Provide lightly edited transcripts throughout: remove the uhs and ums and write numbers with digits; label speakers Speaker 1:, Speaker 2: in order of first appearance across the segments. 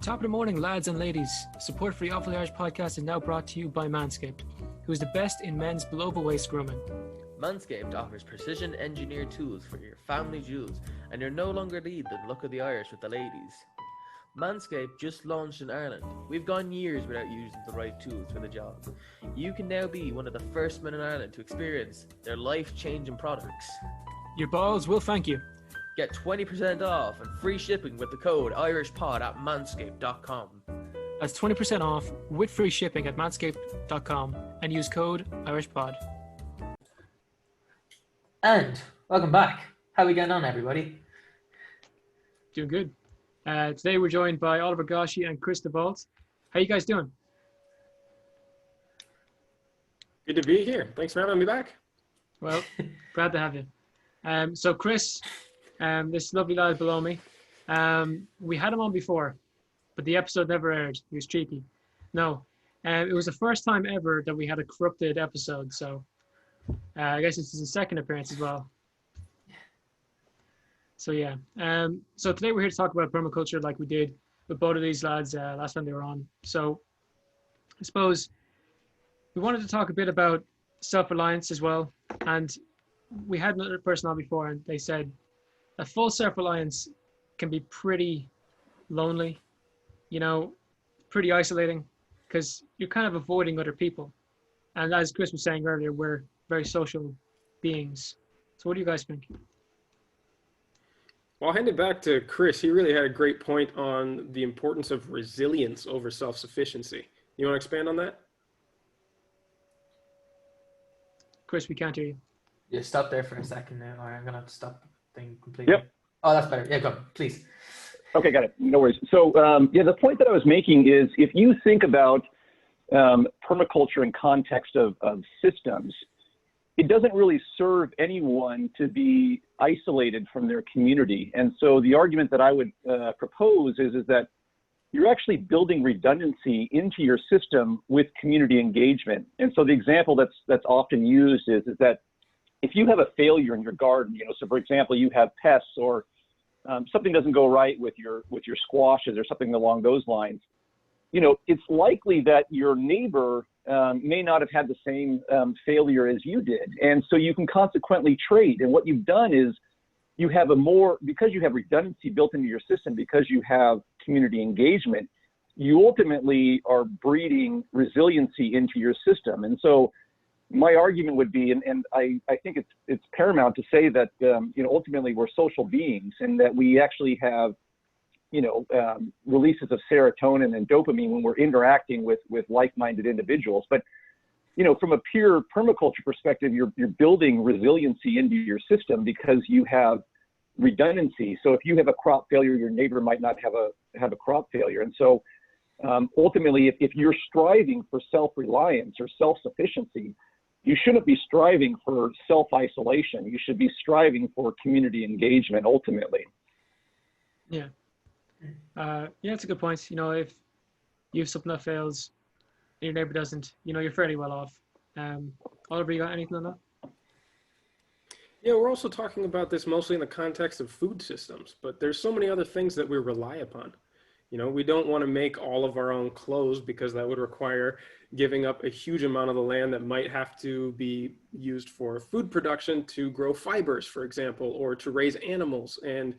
Speaker 1: Top of the morning, lads and ladies. Support for the Awfully Irish podcast is now brought to you by Manscaped, who is the best in men's below-the-waist grooming.
Speaker 2: Manscaped offers precision engineered tools for your family jewels, and you're no longer need the look of the Irish with the ladies. Manscaped just launched in Ireland. We've gone years without using the right tools for the job. You can now be one of the first men in Ireland to experience their life-changing products.
Speaker 1: Your balls will thank you.
Speaker 2: Get 20% off and free shipping with the code IrishPod at manscaped.com.
Speaker 1: That's 20% off with free shipping at manscaped.com and use code IrishPod.
Speaker 3: And welcome back. How are we getting on, everybody?
Speaker 1: Doing good. Today we're joined by Oliver Goshey and Chris Devault. How you guys doing?
Speaker 4: Good to be here. Thanks for having me back.
Speaker 1: Well, glad to have you. So Chris, this lovely lad below me, we had him on before, but the episode never aired. He was cheeky. No, it was the first time ever that we had a corrupted episode, so I guess this is his second appearance as well. So yeah, so today we're here to talk about permaculture like we did with both of these lads last time they were on. So I suppose we wanted to talk a bit about self-reliance as well, and we had another person on before and they said a full self-reliance can be pretty lonely, you know, pretty isolating, because you're kind of avoiding other people. And as Chris was saying earlier, we're very social beings. So what do you guys think?
Speaker 4: Well, I'll hand it back to Chris. He really had a great point on the importance of resilience over self-sufficiency. You want to expand on that?
Speaker 1: Chris, we can't hear you.
Speaker 3: Yeah, stop there for a second now, or I'm going to have to stop the thing completely.
Speaker 5: Yep.
Speaker 3: Oh, that's better. Yeah, go, please.
Speaker 5: Okay, got it. No worries. So, yeah, the point that I was making is if you think about permaculture in context of systems, it doesn't really serve anyone to be isolated from their community. And so the argument that I would propose is that you're actually building redundancy into your system with community engagement. And so the example that's often used is that if you have a failure in your garden, you know, so for example, you have pests or something doesn't go right with your squashes or something along those lines, you know, it's likely that your neighbor may not have had the same failure as you did. And so you can consequently trade. And what you've done is you have because you have redundancy built into your system, because you have community engagement, you ultimately are breeding resiliency into your system. And so my argument would be, and I think it's paramount to say that, you know, ultimately we're social beings and that we actually have, you know, releases of serotonin and dopamine when we're interacting with like-minded individuals. But, you know, from a pure permaculture perspective, you're building resiliency into your system because you have redundancy. So if you have a crop failure, your neighbor might not have a crop failure. And so ultimately, if you're striving for self-reliance or self-sufficiency, you shouldn't be striving for self-isolation. You should be striving for community engagement ultimately.
Speaker 1: Yeah. Yeah, that's a good point. You know, if you have something that fails and your neighbor doesn't, you know, you're fairly well off. Oliver, you got anything on that?
Speaker 4: Yeah, we're also talking about this mostly in the context of food systems, but there's so many other things that we rely upon. You know, we don't want to make all of our own clothes because that would require giving up a huge amount of the land that might have to be used for food production to grow fibers, for example, or to raise animals. And,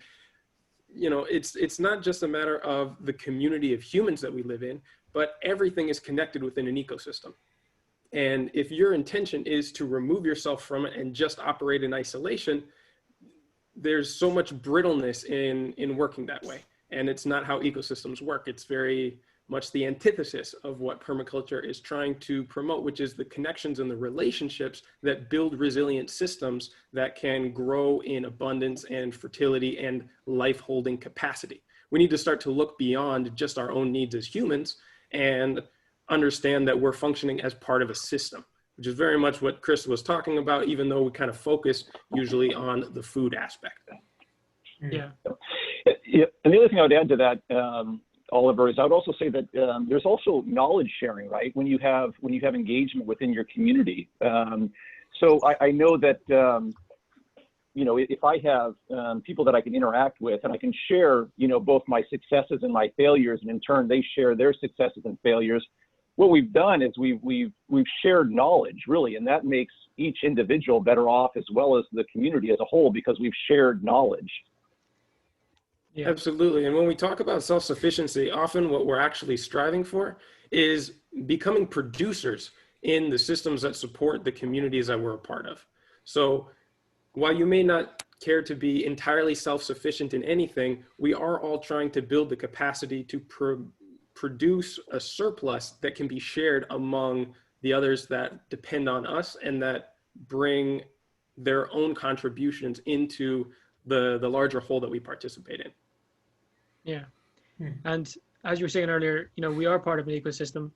Speaker 4: you know, it's not just a matter of the community of humans that we live in, but everything is connected within an ecosystem. And if your intention is to remove yourself from it and just operate in isolation, there's so much brittleness in working that way. And it's not how ecosystems work. It's very much the antithesis of what permaculture is trying to promote, which is the connections and the relationships that build resilient systems that can grow in abundance and fertility and life-holding capacity. We need to start to look beyond just our own needs as humans and understand that we're functioning as part of a system, which is very much what Chris was talking about, even though we kind of focus usually on the food aspect.
Speaker 1: Yeah.
Speaker 5: Yeah, and the other thing I would add to that, Oliver, is I would also say that there's also knowledge sharing, right? When you have engagement within your community. So I know that if I have people that I can interact with and I can share, both my successes and my failures, and in turn they share their successes and failures, what we've done is we've shared knowledge, really, and that makes each individual better off as well as the community as a whole because we've shared knowledge.
Speaker 1: Yeah.
Speaker 4: Absolutely. And when we talk about self-sufficiency, often what we're actually striving for is becoming producers in the systems that support the communities that we're a part of. So while you may not care to be entirely self-sufficient in anything, we are all trying to build the capacity to produce a surplus that can be shared among the others that depend on us and that bring their own contributions into the larger whole that we participate in.
Speaker 1: Yeah. And as you were saying earlier, we are part of an ecosystem.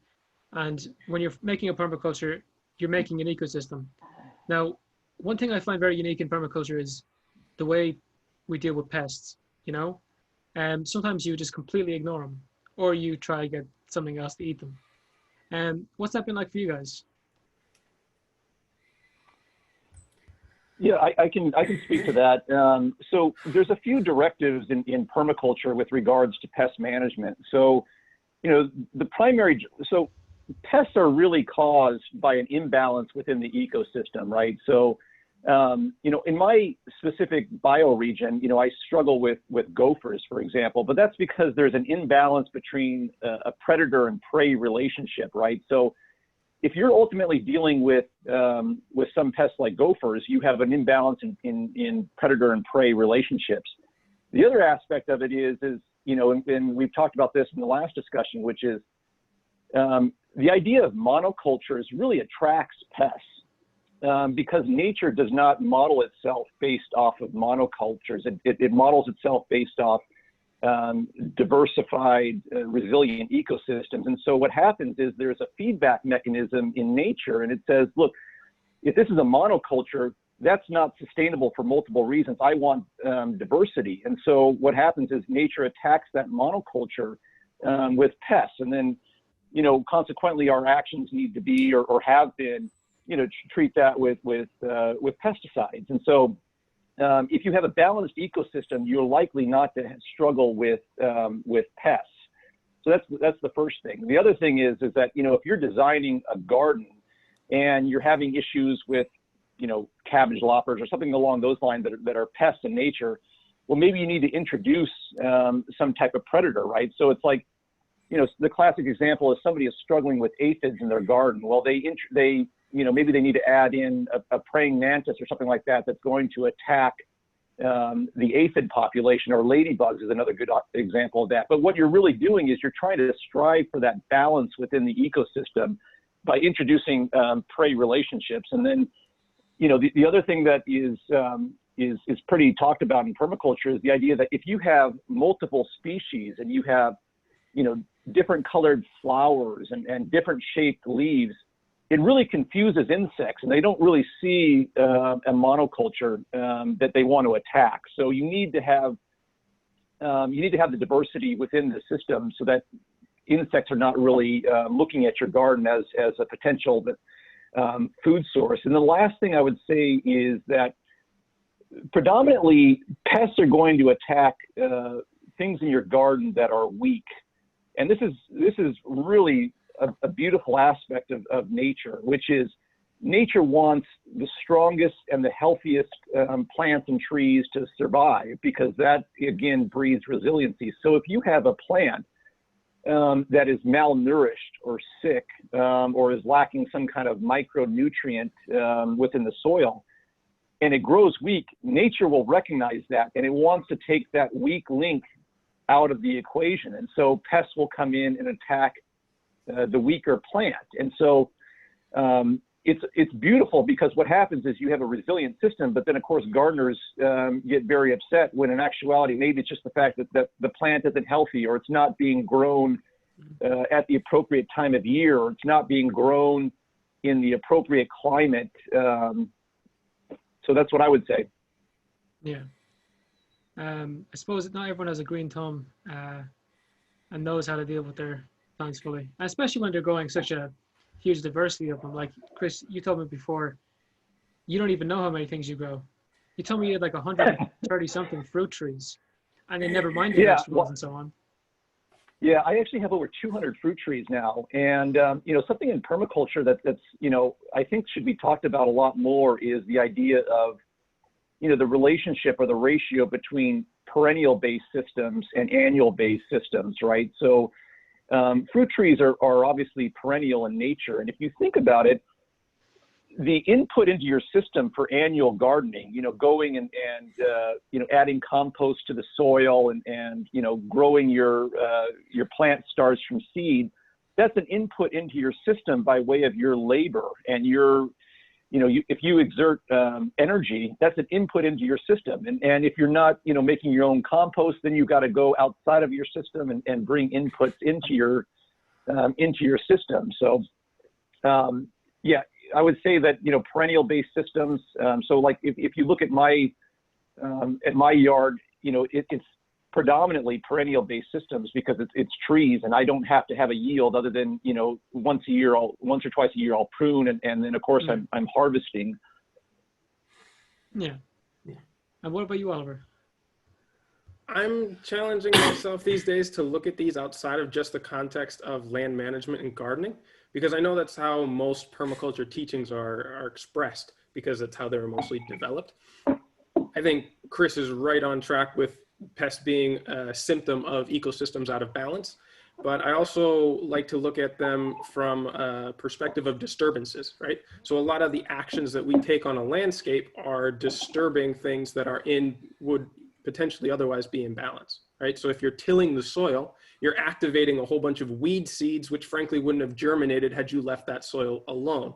Speaker 1: And when you're making a permaculture, you're making an ecosystem. Now, one thing I find very unique in permaculture is the way we deal with pests, sometimes you just completely ignore them or you try to get something else to eat them. What's that been like for you guys?
Speaker 5: Yeah, I can speak to that. So there's a few directives in permaculture with regards to pest management. So, so pests are really caused by an imbalance within the ecosystem, right? So, in my specific bioregion, I struggle with gophers, for example, but that's because there's an imbalance between a predator and prey relationship, right? So if you're ultimately dealing with some pests like gophers, you have an imbalance in predator and prey relationships. The other aspect of it is and we've talked about this in the last discussion, which is the idea of monocultures really attracts pests because nature does not model itself based off of monocultures. It models itself based off diversified, resilient ecosystems. And so what happens is there's a feedback mechanism in nature, and it says, look, if this is a monoculture, that's not sustainable for multiple reasons. I want diversity. And so what happens is nature attacks that monoculture with pests. And then, consequently, our actions need to be or have been, to treat that with pesticides. And so if you have a balanced ecosystem, you're likely not to struggle with pests. So that's the first thing. The other thing is that, if you're designing a garden and you're having issues with, cabbage loppers or something along those lines that are pests in nature, well, maybe you need to introduce some type of predator, right? So it's like, the classic example is somebody is struggling with aphids in their garden. Well, maybe they need to add in a praying mantis or something like that that's going to attack the aphid population, or ladybugs is another good example of that. But what you're really doing is you're trying to strive for that balance within the ecosystem by introducing prey relationships. And then, the other thing that is pretty talked about in permaculture is the idea that if you have multiple species and you have, different colored flowers and different shaped leaves, it really confuses insects, and they don't really see a monoculture that they want to attack. So you need to have the diversity within the system so that insects are not really looking at your garden as a potential food source. And the last thing I would say is that predominantly pests are going to attack things in your garden that are weak, and this is really a beautiful aspect of nature, which is nature wants the strongest and the healthiest plants and trees to survive, because that, again, breeds resiliency. So if you have a plant that is malnourished or sick or is lacking some kind of micronutrient within the soil, and it grows weak, nature will recognize that, and it wants to take that weak link out of the equation. And so pests will come in and attack the weaker plant. And so it's beautiful, because what happens is you have a resilient system, but then of course gardeners get very upset when in actuality maybe it's just the fact that the plant isn't healthy, or it's not being grown at the appropriate time of year, or it's not being grown in the appropriate climate. So that's what I would say.
Speaker 1: Yeah. I suppose that not everyone has a green thumb and knows how to deal with their plants fully, and especially when they're growing such a huge diversity of them. Like Chris, you told me before, you don't even know how many things you grow. You told me you had like 130 something fruit trees, and then never mind the
Speaker 5: Yeah,
Speaker 1: vegetables
Speaker 5: well,
Speaker 1: and so on.
Speaker 5: yeah, I actually have over 200 fruit trees now, and something in permaculture that's I think should be talked about a lot more is the idea of the relationship or the ratio between perennial-based systems and annual-based systems, right? So fruit trees are obviously perennial in nature, and if you think about it, the input into your system for annual gardening, going and adding compost to the soil and growing your plant starts from seed, that's an input into your system by way of your labor and if you exert energy, that's an input into your system. And if you're not, making your own compost, then you've got to go outside of your system and bring inputs into your system. So, yeah, I would say that, perennial-based systems. So like if you look at my yard, it's predominantly perennial-based systems because it's trees, and I don't have to have a yield other than once or twice a year I'll prune, and then of course I'm harvesting.
Speaker 1: Yeah. And what about you, Oliver?
Speaker 4: I'm challenging myself these days to look at these outside of just the context of land management and gardening, because I know that's how most permaculture teachings are expressed, because that's how they were mostly developed. I think Chris is right on track with pests being a symptom of ecosystems out of balance, but I also like to look at them from a perspective of disturbances, right? So a lot of the actions that we take on a landscape are disturbing things that would potentially otherwise be in balance, right? So if you're tilling the soil, you're activating a whole bunch of weed seeds, which frankly wouldn't have germinated had you left that soil alone.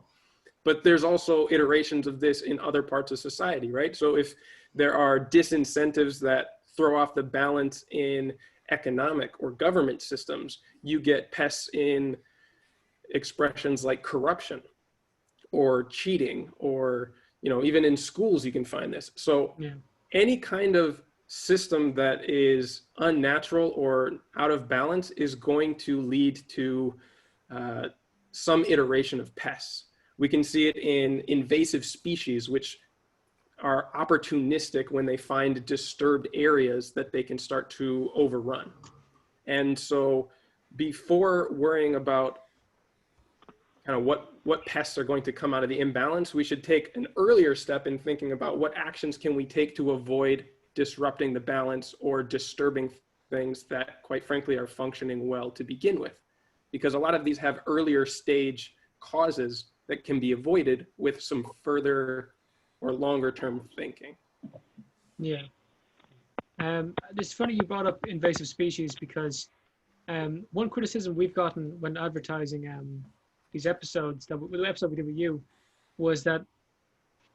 Speaker 4: But there's also iterations of this in other parts of society, right? So if there are disincentives that throw off the balance in economic or government systems, you get pests in expressions like corruption or cheating, or even in schools you can find this. So any kind of system that is unnatural or out of balance is going to lead to some iteration of pests. We can see it in invasive species, which are opportunistic when they find disturbed areas that they can start to overrun. And so before worrying about kind of what pests are going to come out of the imbalance, we should take an earlier step in thinking about what actions can we take to avoid disrupting the balance or disturbing things that, quite frankly, are functioning well to begin with. Because a lot of these have earlier stage causes that can be avoided with some further or longer term thinking.
Speaker 1: Yeah. It's funny you brought up invasive species, because one criticism we've gotten when advertising these episodes, the episode we did with you, was that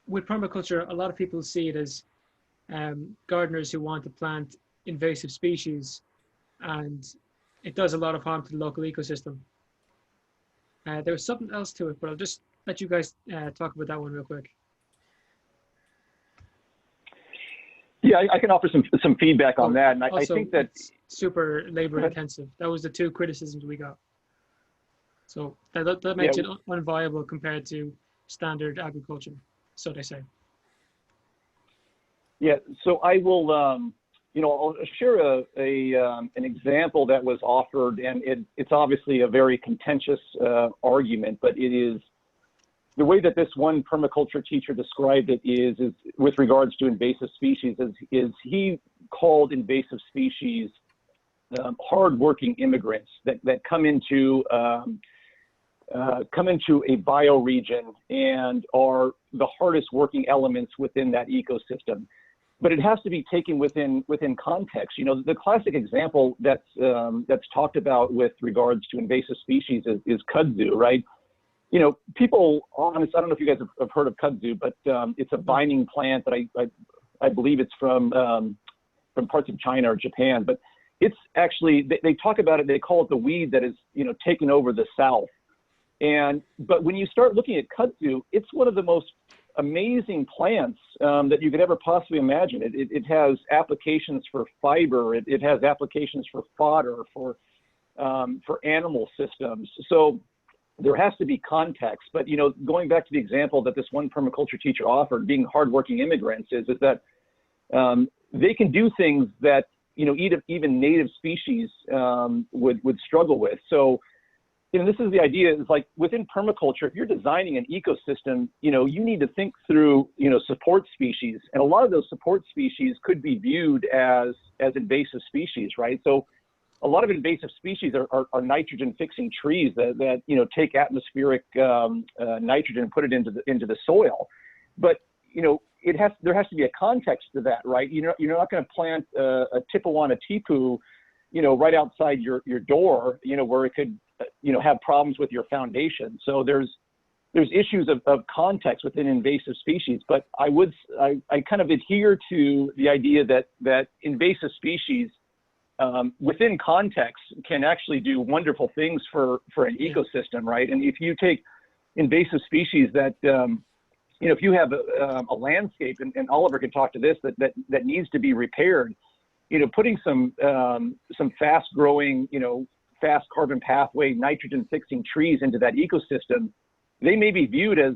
Speaker 1: with permaculture, a lot of people see it as gardeners who want to plant invasive species, and it does a lot of harm to the local ecosystem. There was something else to it, but I'll just let you guys talk about that one real quick.
Speaker 5: Yeah, I can offer some feedback on that, and I
Speaker 1: Also,
Speaker 5: think that
Speaker 1: it's super labor intensive. That was the two criticisms we got. So that makes it unviable compared to standard agriculture, so they say.
Speaker 5: Yeah, so I will, I'll share an example that was offered, and it's obviously a very contentious argument, but it is the way that this one permaculture teacher described it is with regards to invasive species is he called invasive species hardworking immigrants that come into a bioregion and are the hardest working elements within that ecosystem. But it has to be taken within context. The classic example that's talked about with regards to invasive species is kudzu, right? People, honestly, I don't know if you guys have heard of kudzu, but it's a vining plant that I believe it's from parts of China or Japan. But it's actually, they talk about it, they call it the weed that is, taken over the South. But when you start looking at kudzu, it's one of the most amazing plants that you could ever possibly imagine. It has applications for fiber. It has applications for fodder, for animal systems. So there has to be context. But, going back to the example that this one permaculture teacher offered, being hardworking immigrants, is that they can do things that, even native species would struggle with. So, this is the idea, is like within permaculture, if you're designing an ecosystem, you need to think through, support species. And a lot of those support species could be viewed as invasive species, right? So a lot of invasive species are nitrogen fixing trees that take atmospheric nitrogen and put it into the soil. But, there has to be a context to that, right? You're not going to plant a Tipuana tipu, right outside your door, where it could, have problems with your foundation. So there's issues of context within invasive species, but I kind of adhere to the idea that invasive species within context can actually do wonderful things for an ecosystem, right? And if you take invasive species that, if you have a landscape, and Oliver can talk to this, that needs to be repaired, putting some fast growing, fast carbon pathway, nitrogen fixing trees into that ecosystem, they may be viewed as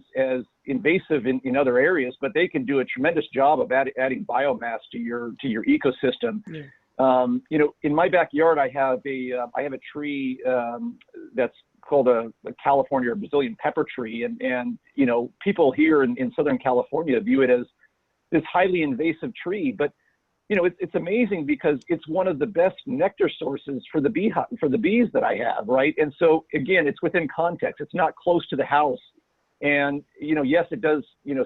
Speaker 5: invasive in other areas, but they can do a tremendous job of adding biomass to your ecosystem. Yeah. In my backyard, I have a tree that's called a California or Brazilian pepper tree, and people here in Southern California view it as this highly invasive tree, but it's amazing because it's one of the best nectar sources for the bees that I have, right? And so again, it's within context. It's not close to the house, and yes, it does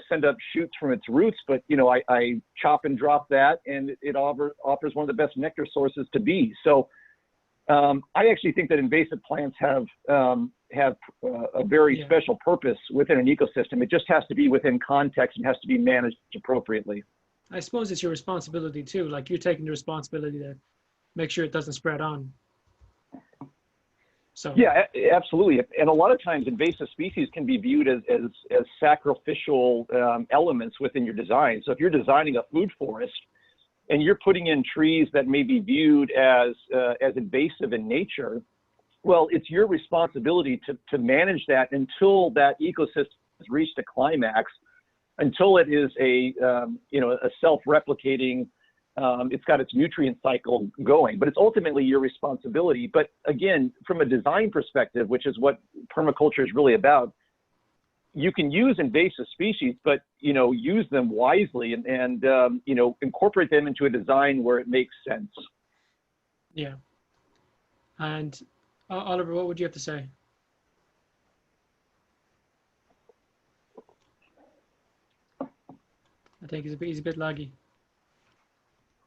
Speaker 5: send up shoots from its roots, but I chop and drop that, and it offers one of the best nectar sources to bees. So I actually think that invasive plants have a very special purpose within an ecosystem. It just has to be within context and has to be managed appropriately.
Speaker 1: I suppose it's your responsibility too. Like, you're taking the responsibility to make sure it doesn't spread on. So
Speaker 5: yeah, absolutely. And a lot of times invasive species can be viewed as sacrificial elements within your design. So if you're designing a food forest and you're putting in trees that may be viewed as invasive in nature, well, it's your responsibility to manage that until that ecosystem has reached a climax, until it is a self-replicating, it's got its nutrient cycle going, but it's ultimately your responsibility. But again, from a design perspective, which is what permaculture is really about, you can use invasive species, but use them wisely and incorporate them into a design where it makes sense.
Speaker 1: Yeah. And Oliver, what would you have to say? I think he's a bit laggy.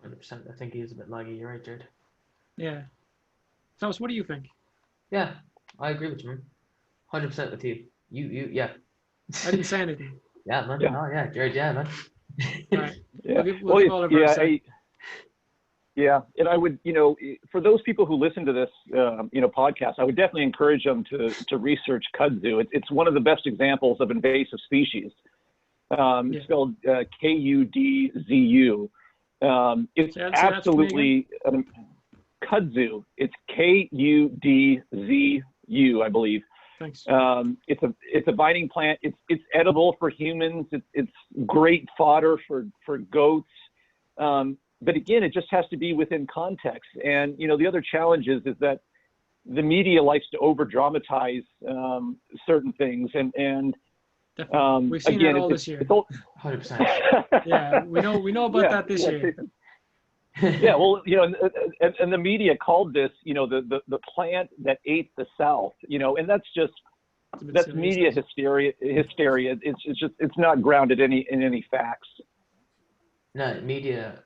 Speaker 3: 100%. I think he is a bit laggy. You're right, Jared.
Speaker 1: Yeah. Thomas, what do you think?
Speaker 3: Yeah, I agree with you, man. 100% with you. You, yeah.
Speaker 1: I didn't say anything.
Speaker 3: Yeah, man.
Speaker 5: Yeah.
Speaker 3: No, yeah, Jared, yeah, man.
Speaker 1: Right.
Speaker 5: Yeah.
Speaker 1: We'll give Oliver a say.
Speaker 5: Yeah, and I would, for those people who listen to this, podcast, I would definitely encourage them to research kudzu. It's one of the best examples of invasive species. It's spelled Kudzu. It's absolutely kudzu. It's Kudzu, I believe.
Speaker 1: Thanks.
Speaker 5: It's a vining plant. It's edible for humans. It's great fodder for goats. But again, it just has to be within context. And the other challenge is that the media likes to over dramatize certain things, and
Speaker 1: we've seen
Speaker 5: again,
Speaker 1: that all this year.
Speaker 3: 100%.
Speaker 1: Yeah, we know about that this year.
Speaker 5: Yeah, well, and the media called this, the plant that ate the South, and that's media hysteria. It's not grounded in any facts.
Speaker 3: No, media,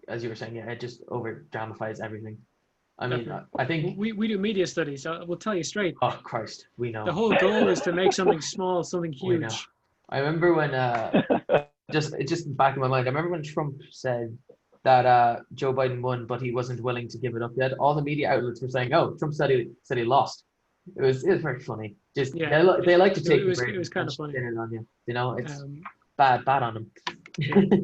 Speaker 3: as you were saying, yeah, it just over dramatifies everything. I mean, I think
Speaker 1: we do media studies. So we'll tell you straight.
Speaker 3: Oh Christ, we know.
Speaker 1: The whole goal is to make something small, something huge.
Speaker 3: I remember when just back in my mind, I remember when Trump said that Joe Biden won, but he wasn't willing to give it up yet. All the media outlets were saying, "Oh, Trump said he lost." It was very funny. Just they like to take
Speaker 1: it was kind of funny.
Speaker 3: On you. It's bad on them.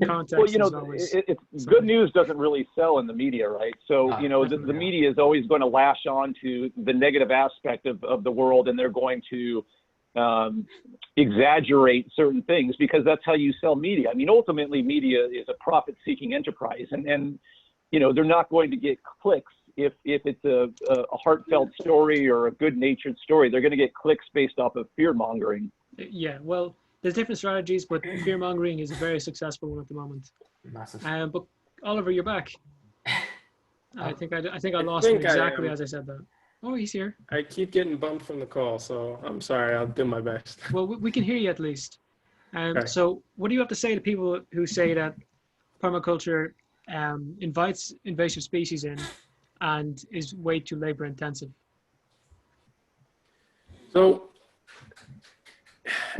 Speaker 1: Context
Speaker 5: Well, you know,
Speaker 1: is always.
Speaker 5: it's good news doesn't really sell in the media, right? So, you know, the media is always going to lash on to the negative aspect of the world, and they're going to exaggerate certain things because that's how you sell media. I mean, ultimately, media is a profit-seeking enterprise, and you know, they're not going to get clicks if it's a heartfelt story or a good-natured story. They're going to get clicks based off of fear-mongering.
Speaker 1: Yeah, well, there's different strategies, but fear mongering is a very successful one at the moment.
Speaker 3: Massive.
Speaker 1: But Oliver, you're back. I think I lost
Speaker 4: think
Speaker 1: him exactly
Speaker 4: I am.
Speaker 1: as I said that. Oh, he's here.
Speaker 4: I keep getting bumped from the call, so I'm sorry. I'll do my best.
Speaker 1: Well, we can hear you at least.
Speaker 4: Okay.
Speaker 1: So, what do you have to say to people who say that permaculture invites invasive species in and is way too labor intensive?
Speaker 4: So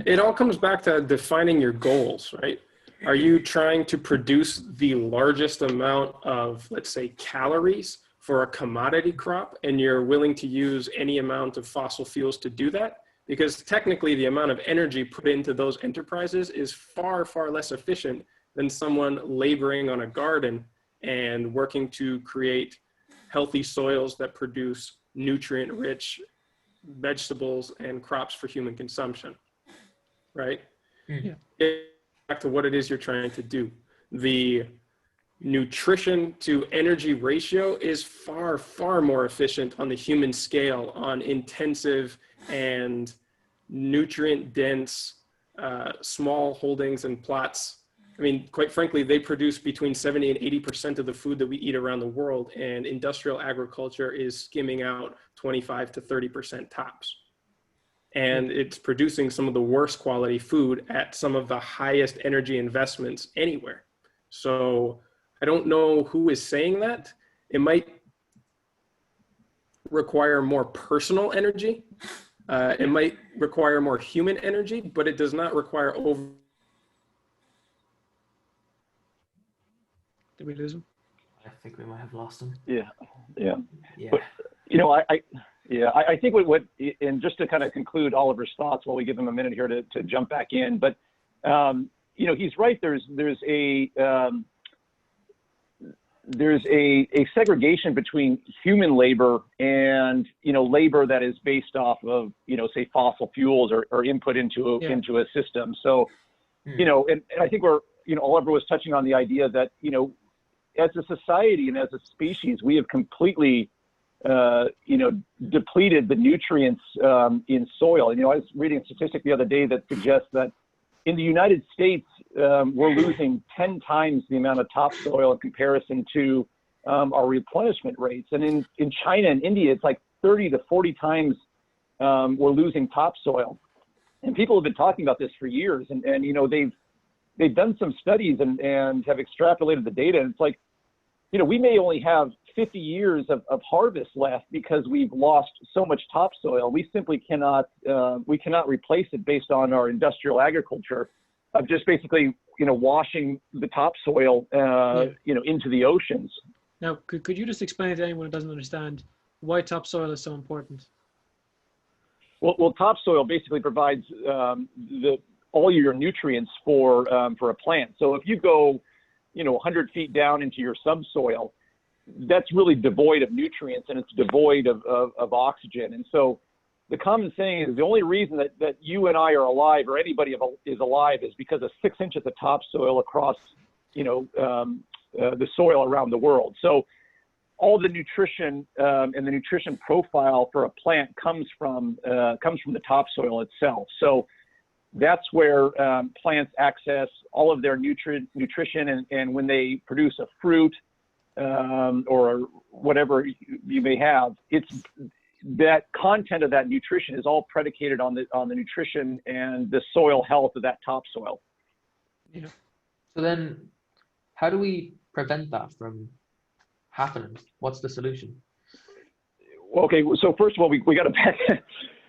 Speaker 4: it all comes back to defining your goals, right? Are you trying to produce the largest amount of, let's say, calories for a commodity crop, and you're willing to use any amount of fossil fuels to do that? Because technically the amount of energy put into those enterprises is far, far less efficient than someone laboring on a garden and working to create healthy soils that produce nutrient-rich vegetables and crops for human consumption, right?
Speaker 1: Yeah.
Speaker 4: Back to what it is you're trying to do. The nutrition to energy ratio is far, far more efficient on the human scale on intensive and nutrient dense small holdings and plots. I mean, quite frankly, they produce between 70 and 80% of the food that we eat around the world, and industrial agriculture is skimming out 25 to 30% tops. And it's producing some of the worst quality food at some of the highest energy investments anywhere. So I don't know who is saying that. It might require more personal energy. It might require more human energy, but it does not require over.
Speaker 1: Did we lose him?
Speaker 3: I think we might have lost him.
Speaker 5: Yeah.
Speaker 3: Yeah.
Speaker 5: But, you know, I think what, and just to kind of conclude Oliver's thoughts while we give him a minute here to jump back in, but you know, he's right. There's a segregation between human labor and, you know, labor that is based off of, you know, say fossil fuels or input into a system. So, you know, and I think you know, Oliver was touching on the idea that, you know, as a society and as a species, we have completely, you know, depleted the nutrients in soil. You know, I was reading a statistic the other day that suggests that in the United States, we're losing 10 times the amount of topsoil in comparison to our replenishment rates. And in China and India, it's like 30 to 40 times we're losing topsoil. And people have been talking about this for years. And you know, they've done some studies and have extrapolated the data. And it's like, you know, we may only have 50 years of harvest left because we've lost so much topsoil. We simply cannot replace it based on our industrial agriculture of just basically, you know, washing the topsoil, you know, into the oceans.
Speaker 1: Now, could you just explain to anyone who doesn't understand why topsoil is so important?
Speaker 5: Well, topsoil basically provides all your nutrients for a plant. So if you go, you know, 100 feet down into your subsoil, that's really devoid of nutrients and it's devoid of oxygen. And so the common saying is the only reason that you and I are alive or anybody is alive is because of 6 inches of topsoil across, you know, the soil around the world. So all the nutrition and the nutrition profile for a plant comes from the topsoil itself. So that's where plants access all of their nutrition, and when they produce a fruit or whatever you may have, it's that content of that nutrition is all predicated on the nutrition and the soil health of that topsoil.
Speaker 1: Yeah.
Speaker 3: So then, how do we prevent that from happening? What's the solution?
Speaker 5: Okay, so first of all, we got to back.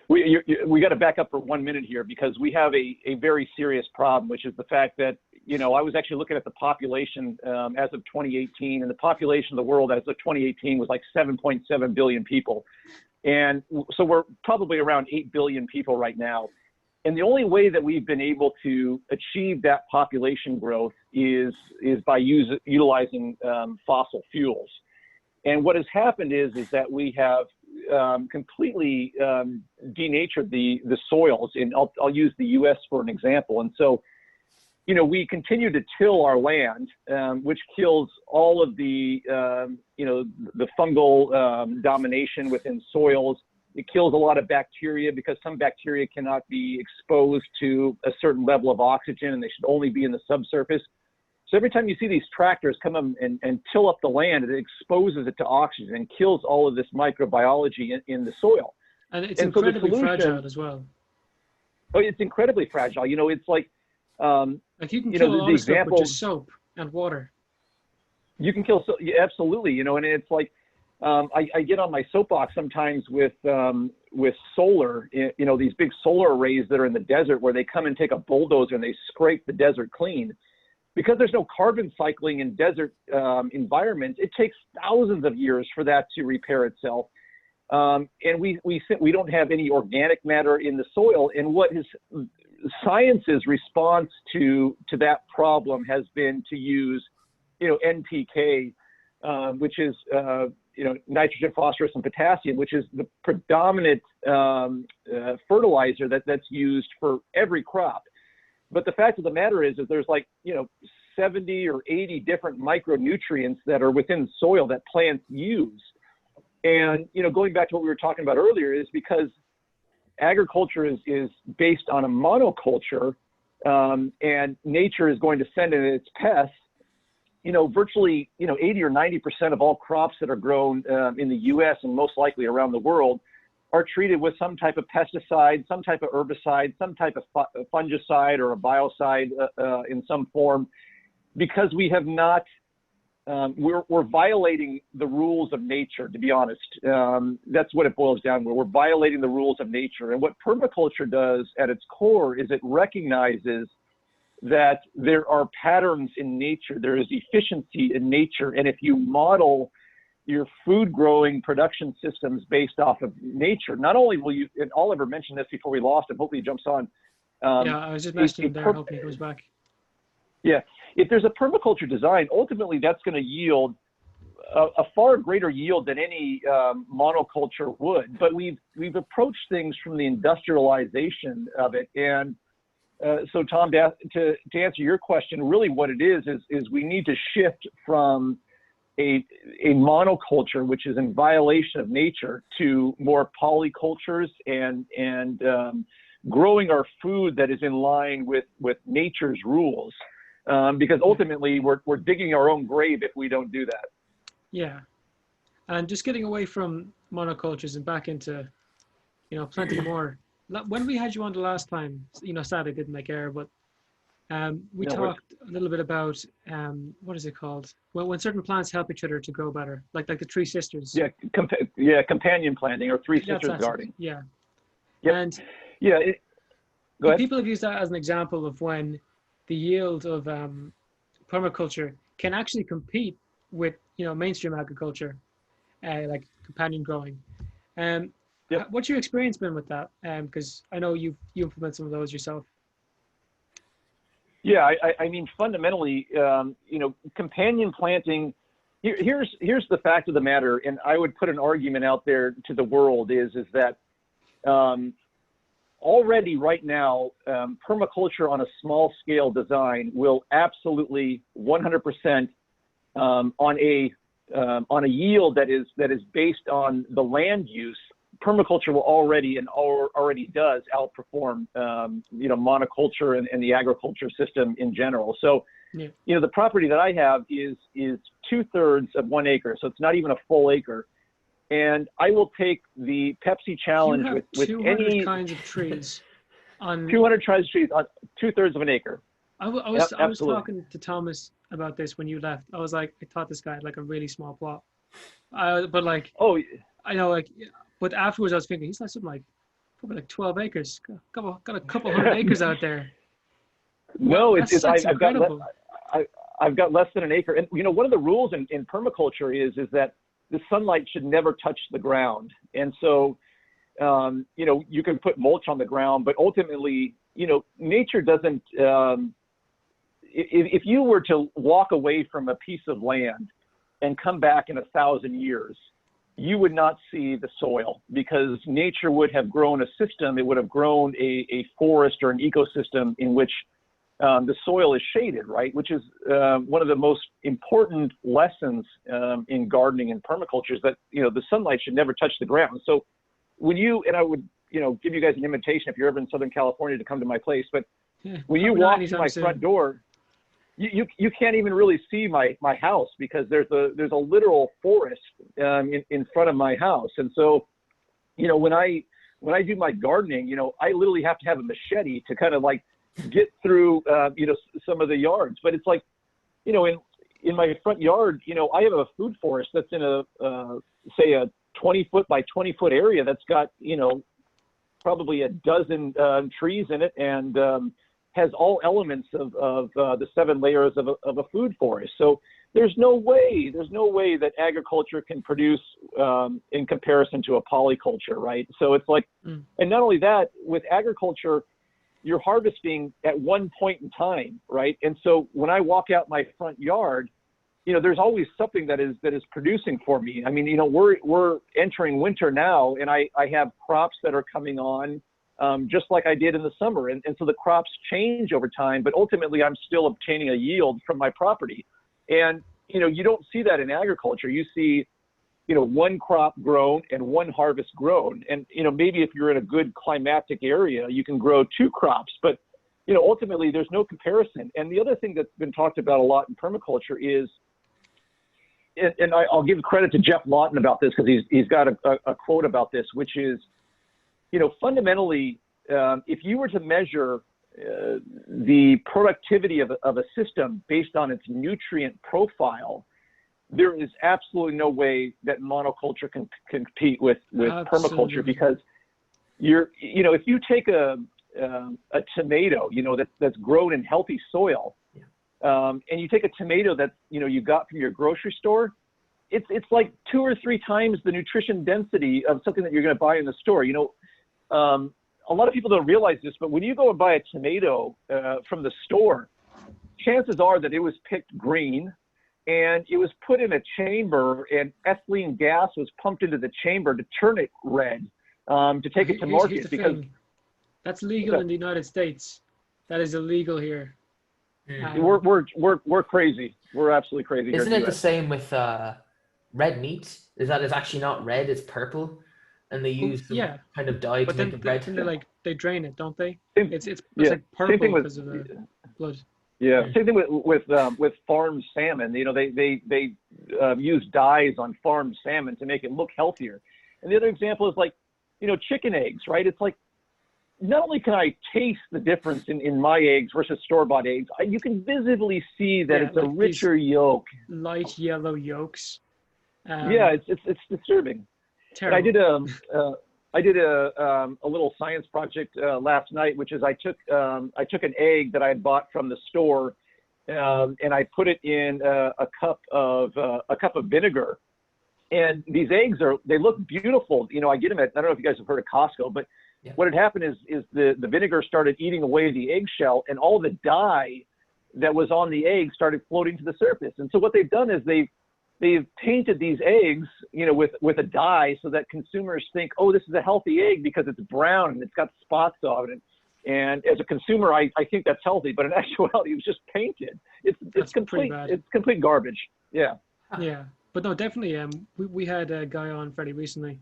Speaker 5: We got to back up for 1 minute here because we have a very serious problem, which is the fact that, you know, I was actually looking at the population as of 2018, and the population of the world as of 2018 was like 7.7 billion people. And so we're probably around 8 billion people right now. And the only way that we've been able to achieve that population growth is by utilizing fossil fuels. And what has happened is that we have completely denatured the soils. And I'll use the U.S. for an example. And so, you know, we continue to till our land, which kills all of the, you know, the fungal domination within soils. It kills a lot of bacteria because some bacteria cannot be exposed to a certain level of oxygen and they should only be in the subsurface. So every time you see these tractors come up and till up the land, it exposes it to oxygen and kills all of this microbiology in the soil.
Speaker 1: And it's incredibly fragile as well.
Speaker 5: Oh, it's incredibly fragile. You know, it's like
Speaker 1: you can kill a lot of stuff with just soap and water.
Speaker 5: You can kill, absolutely. You know, and it's like, I get on my soapbox sometimes with solar, you know, these big solar arrays that are in the desert where they come and take a bulldozer and they scrape the desert clean. Because there's no carbon cycling in desert environments, it takes thousands of years for that to repair itself. And we don't have any organic matter in the soil. And what is science's response to that problem has been to use, you know, NPK, which is you know, nitrogen, phosphorus, and potassium, which is the predominant fertilizer that's used for every crop. But the fact of the matter is there's like, you know, 70 or 80 different micronutrients that are within soil that plants use. And, you know, going back to what we were talking about earlier is because agriculture is based on a monoculture, and nature is going to send in its pests. You know, virtually, you know, 80 or 90% of all crops that are grown in the U.S. and most likely around the world are treated with some type of pesticide, some type of herbicide, some type of fungicide or a biocide in some form, because we have not, we're violating the rules of nature, to be honest. That's what it boils down to. We're violating the rules of nature. And what permaculture does at its core is it recognizes that there are patterns in nature, there is efficiency in nature, and if you model your food growing production systems based off of nature, not only will you, and Oliver mentioned this before we lost him, hopefully he jumps on.
Speaker 1: Yeah, I was just mentioning him there, hoping he goes back.
Speaker 5: Yeah, if there's a permaculture design, ultimately that's going to yield a far greater yield than any monoculture would, but we've approached things from the industrialization of it. And so Tom, to answer your question, really what it is we need to shift from a monoculture, which is in violation of nature, to more polycultures and growing our food that is in line with nature's rules. Because ultimately we're digging our own grave if we don't do that. Yeah.
Speaker 1: And just getting away from monocultures and back into, you know, planting more. When we had you on the last time, you know, sadly didn't make air, but we talked a little bit about, what is it called? Well, when certain plants help each other to grow better, like the Three Sisters.
Speaker 5: Yeah, companion planting or Three Sisters gardening.
Speaker 1: Yeah.
Speaker 5: Yep.
Speaker 1: And
Speaker 5: yeah, go ahead.
Speaker 1: People have used that as an example of when the yield of permaculture can actually compete with, you know, mainstream agriculture, like companion growing.
Speaker 5: Yep.
Speaker 1: What's your experience been with that? Because I know you implement some of those yourself.
Speaker 5: Yeah, I mean, fundamentally, you know, companion planting, here's the fact of the matter, and I would put an argument out there to the world is that already right now, permaculture on a small scale design will absolutely 100% on a yield that is based on the land use. Permaculture will already does outperform, you know, monoculture and the agriculture system in general. So, yeah. You know, the property that I have is 2/3 of 1 acre, so it's not even a full acre. And I will take the Pepsi challenge with any
Speaker 1: kinds of trees on
Speaker 5: 200 kinds of trees on 2/3 of an acre.
Speaker 1: I was talking to Thomas about this when you left. I was like, I thought this guy had like a really small plot, but like,
Speaker 5: oh,
Speaker 1: I know, like. But afterwards, I was thinking, he's like something like probably like 12 acres. Got a couple hundred acres out there.
Speaker 5: No,
Speaker 1: I've
Speaker 5: got less than an acre. And you know, one of the rules in permaculture is that the sunlight should never touch the ground. And so you know, you can put mulch on the ground, but ultimately, you know, nature doesn't, if you were to walk away from a piece of land and come back in 1,000 years, you would not see the soil, because nature would have grown a system. It would have grown a forest or an ecosystem in which the soil is shaded, right? Which is one of the most important lessons in gardening and permaculture, is that, you know, the sunlight should never touch the ground. So when you, and I would, you know, give you guys an invitation if you're ever in Southern California to come to my place, but when you walk to my front door, you can't even really see my house, because there's a literal forest in front of my house. And so, you know, when I do my gardening, you know, I literally have to have a machete to kind of like get through, you know, some of the yards. But it's like, you know, in my front yard, you know, I have a food forest that's in a say a 20-foot by 20-foot area that's got, you know, probably a dozen trees in it, and has all elements of the 7 layers of a food forest. So there's no way that agriculture can produce in comparison to a polyculture, right? So it's like, and not only that, with agriculture, you're harvesting at one point in time, right? And so when I walk out my front yard, you know, there's always something that is producing for me. I mean, you know, we're entering winter now, and I have crops that are coming on, just like I did in the summer. And so the crops change over time, but ultimately I'm still obtaining a yield from my property. And, you know, you don't see that in agriculture. You see, you know, one crop grown and one harvest grown. And, you know, maybe if you're in a good climatic area, you can grow 2 crops, but, you know, ultimately there's no comparison. And the other thing that's been talked about a lot in permaculture is, and I'll give credit to Jeff Lawton about this, because he's got a quote about this, which is, you know, fundamentally, if you were to measure the productivity of a system based on its nutrient profile, there is absolutely no way that monoculture can compete with permaculture, because you know, if you take a tomato, you know, that's grown in healthy soil, and you take a tomato that, you know, you got from your grocery store, it's like 2 or 3 times the nutrition density of something that you're going to buy in the store. You know, a lot of people don't realize this, but when you go and buy a tomato from the store, chances are that it was picked green, and it was put in a chamber, and ethylene gas was pumped into the chamber to turn it red, to take it to market. Because
Speaker 1: that's legal in the United States. That is illegal here.
Speaker 5: We're crazy. We're absolutely crazy.
Speaker 3: Isn't it the same with red meat? Is that it's actually not red, it's purple, and they use some kind of dye to make it red?
Speaker 1: Then they drain it, don't they? It's
Speaker 5: yeah.
Speaker 1: like purple because of the blood.
Speaker 5: Yeah, same thing with farmed salmon. You know, they use dyes on farmed salmon to make it look healthier. And the other example is like, you know, chicken eggs, right? It's like, not only can I taste the difference in my eggs versus store-bought eggs, you can visibly see that it's like a richer yolk.
Speaker 1: Light yellow yolks.
Speaker 5: Yeah, it's disturbing.
Speaker 1: Terrible.
Speaker 5: And I did a little science project last night, which is I took an egg that I had bought from the store, and I put it in a cup of vinegar. And these eggs they look beautiful. You know, I get them at, I don't know if you guys have heard of Costco, but what had happened is the vinegar started eating away the eggshell, and all the dye that was on the egg started floating to the surface. And so what they've done is they've painted these eggs, you know, with a dye, so that consumers think, oh, this is a healthy egg because it's brown and it's got spots on it. And as a consumer, I think that's healthy, but in actuality, it was just painted. It's complete garbage. Yeah.
Speaker 1: Yeah, but no, definitely. We had a guy on Freddie recently.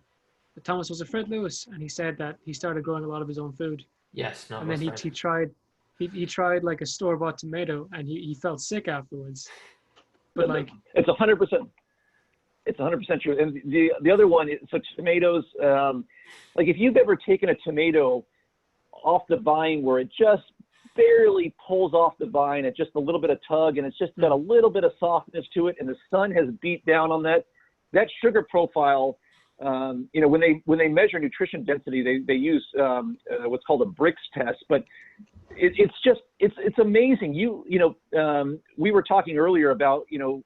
Speaker 1: Thomas, was it Fred Lewis? And he said that he started growing a lot of his own food.
Speaker 3: Yes, no.
Speaker 1: And then he tried like a store-bought tomato, and he felt sick afterwards. But like,
Speaker 5: it's 100%. It's 100% true. And the other one is, so tomatoes, like if you've ever taken a tomato off the vine where it just barely pulls off the vine at just a little bit of tug, and it's just got a little bit of softness to it, and the sun has beat down on that sugar profile. You know, when they measure nutrition density, they use what's called a Brix test, but it's amazing. You know, we were talking earlier about, do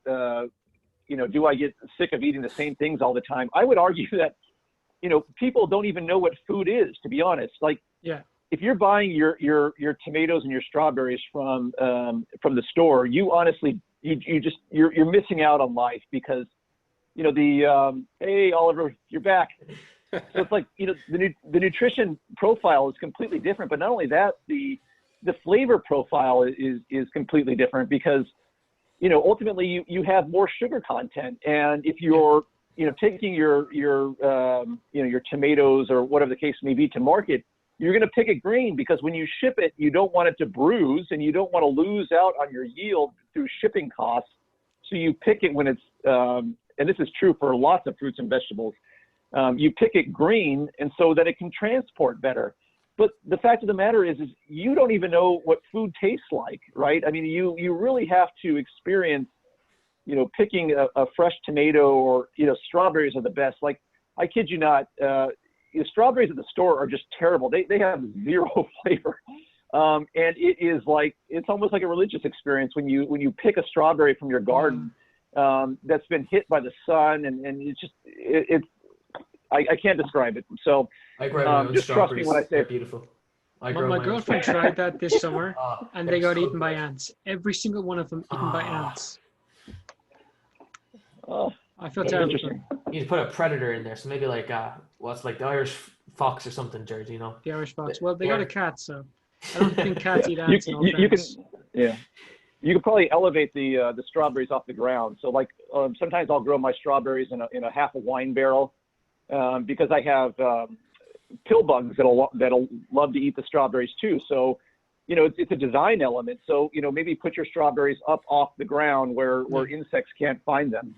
Speaker 5: I get sick of eating the same things all the time? I would argue that people don't even know what food is, to be honest. Like,
Speaker 1: Yeah.
Speaker 5: if you're buying your tomatoes and your strawberries from the store, you honestly, you're missing out on life, because, hey, Oliver, you're back. So it's like, the nutrition profile is completely different, but not only that, the flavor profile is completely different, because, ultimately you have more sugar content. And if you're, taking your tomatoes or whatever the case may be to market, you're going to pick it green, because when you ship it, you don't want it to bruise, and you don't want to lose out on your yield through shipping costs. So you pick it when it's, and this is true for lots of fruits and vegetables, you pick it green, and so that it can transport better. But the fact of the matter is you don't even know what food tastes like, right? I mean, you really have to experience, picking a fresh tomato, or, strawberries are the best. Like, I kid you not, the strawberries at the store are just terrible. They have zero flavor. And it is like, it's almost like a religious experience when you pick a strawberry from your garden, that's been hit by the sun, and it's just, I can't describe it. So
Speaker 3: I grow my own
Speaker 5: just trust me
Speaker 3: strawberries.
Speaker 5: when I say
Speaker 3: They're
Speaker 5: it.
Speaker 3: beautiful.
Speaker 1: My girlfriend tried that this summer, and they got
Speaker 3: so
Speaker 1: eaten by
Speaker 3: good.
Speaker 1: ants. Every single one of them eaten by ants.
Speaker 5: Oh,
Speaker 1: I feel
Speaker 5: that's
Speaker 1: terrible.
Speaker 5: interesting.
Speaker 3: You need to put a predator in there, so maybe like what's like the Irish fox or something, Jared,
Speaker 1: The Irish fox. Well, they
Speaker 3: They're-
Speaker 1: got a cat, so I don't think cats eat ants. In all
Speaker 5: You can,
Speaker 1: fairness.
Speaker 5: yeah. You could probably elevate the strawberries off the ground. So, like, sometimes I'll grow my strawberries in a half a wine barrel, because I have pill bugs that'll love to eat the strawberries too. So, it's a design element. So, maybe put your strawberries up off the ground where insects can't find them.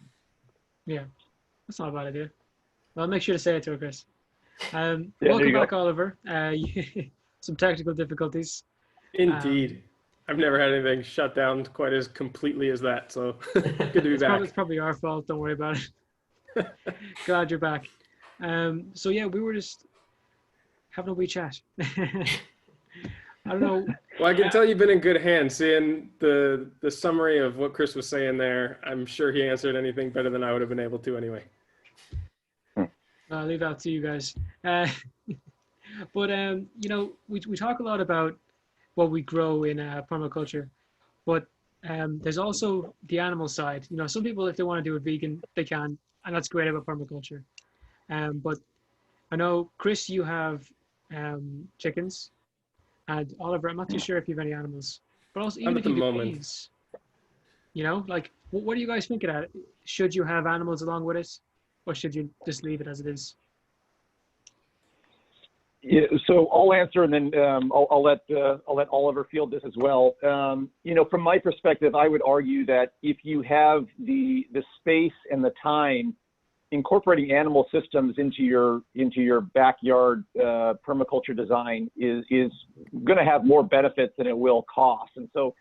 Speaker 1: Yeah, that's not a bad idea. Well, I'll make sure to say it to her, Chris.
Speaker 5: there
Speaker 1: Welcome
Speaker 5: you
Speaker 1: back,
Speaker 5: go.
Speaker 1: Oliver. Some technical difficulties.
Speaker 4: Indeed. I've never had anything shut down quite as completely as that. So good to be back.
Speaker 1: It's probably our fault. Don't worry about it. Glad you're back. So yeah, we were just having a wee chat. I don't know.
Speaker 4: Well, I can tell you've been in good hands. Seeing the summary of what Chris was saying there, I'm sure he answered anything better than I would have been able to anyway.
Speaker 1: I'll leave that to you guys. But we talk a lot about what we grow in permaculture, but there's also the animal side. Some people, if they want to do it vegan, they can, and that's great about permaculture. But I know, Chris, you have chickens, and Oliver, I'm not too sure if you have any animals, but also even
Speaker 4: Not
Speaker 1: if
Speaker 4: at
Speaker 1: you
Speaker 4: the
Speaker 1: do
Speaker 4: moment.
Speaker 1: pigs, like what are you guys thinking at? Should you have animals along with it, or should you just leave it as it is?
Speaker 5: Yeah, so I'll answer, and then I'll let Oliver field this as well. From my perspective, I would argue that if you have the space and the time, incorporating animal systems into your backyard permaculture design is going to have more benefits than it will cost. And so,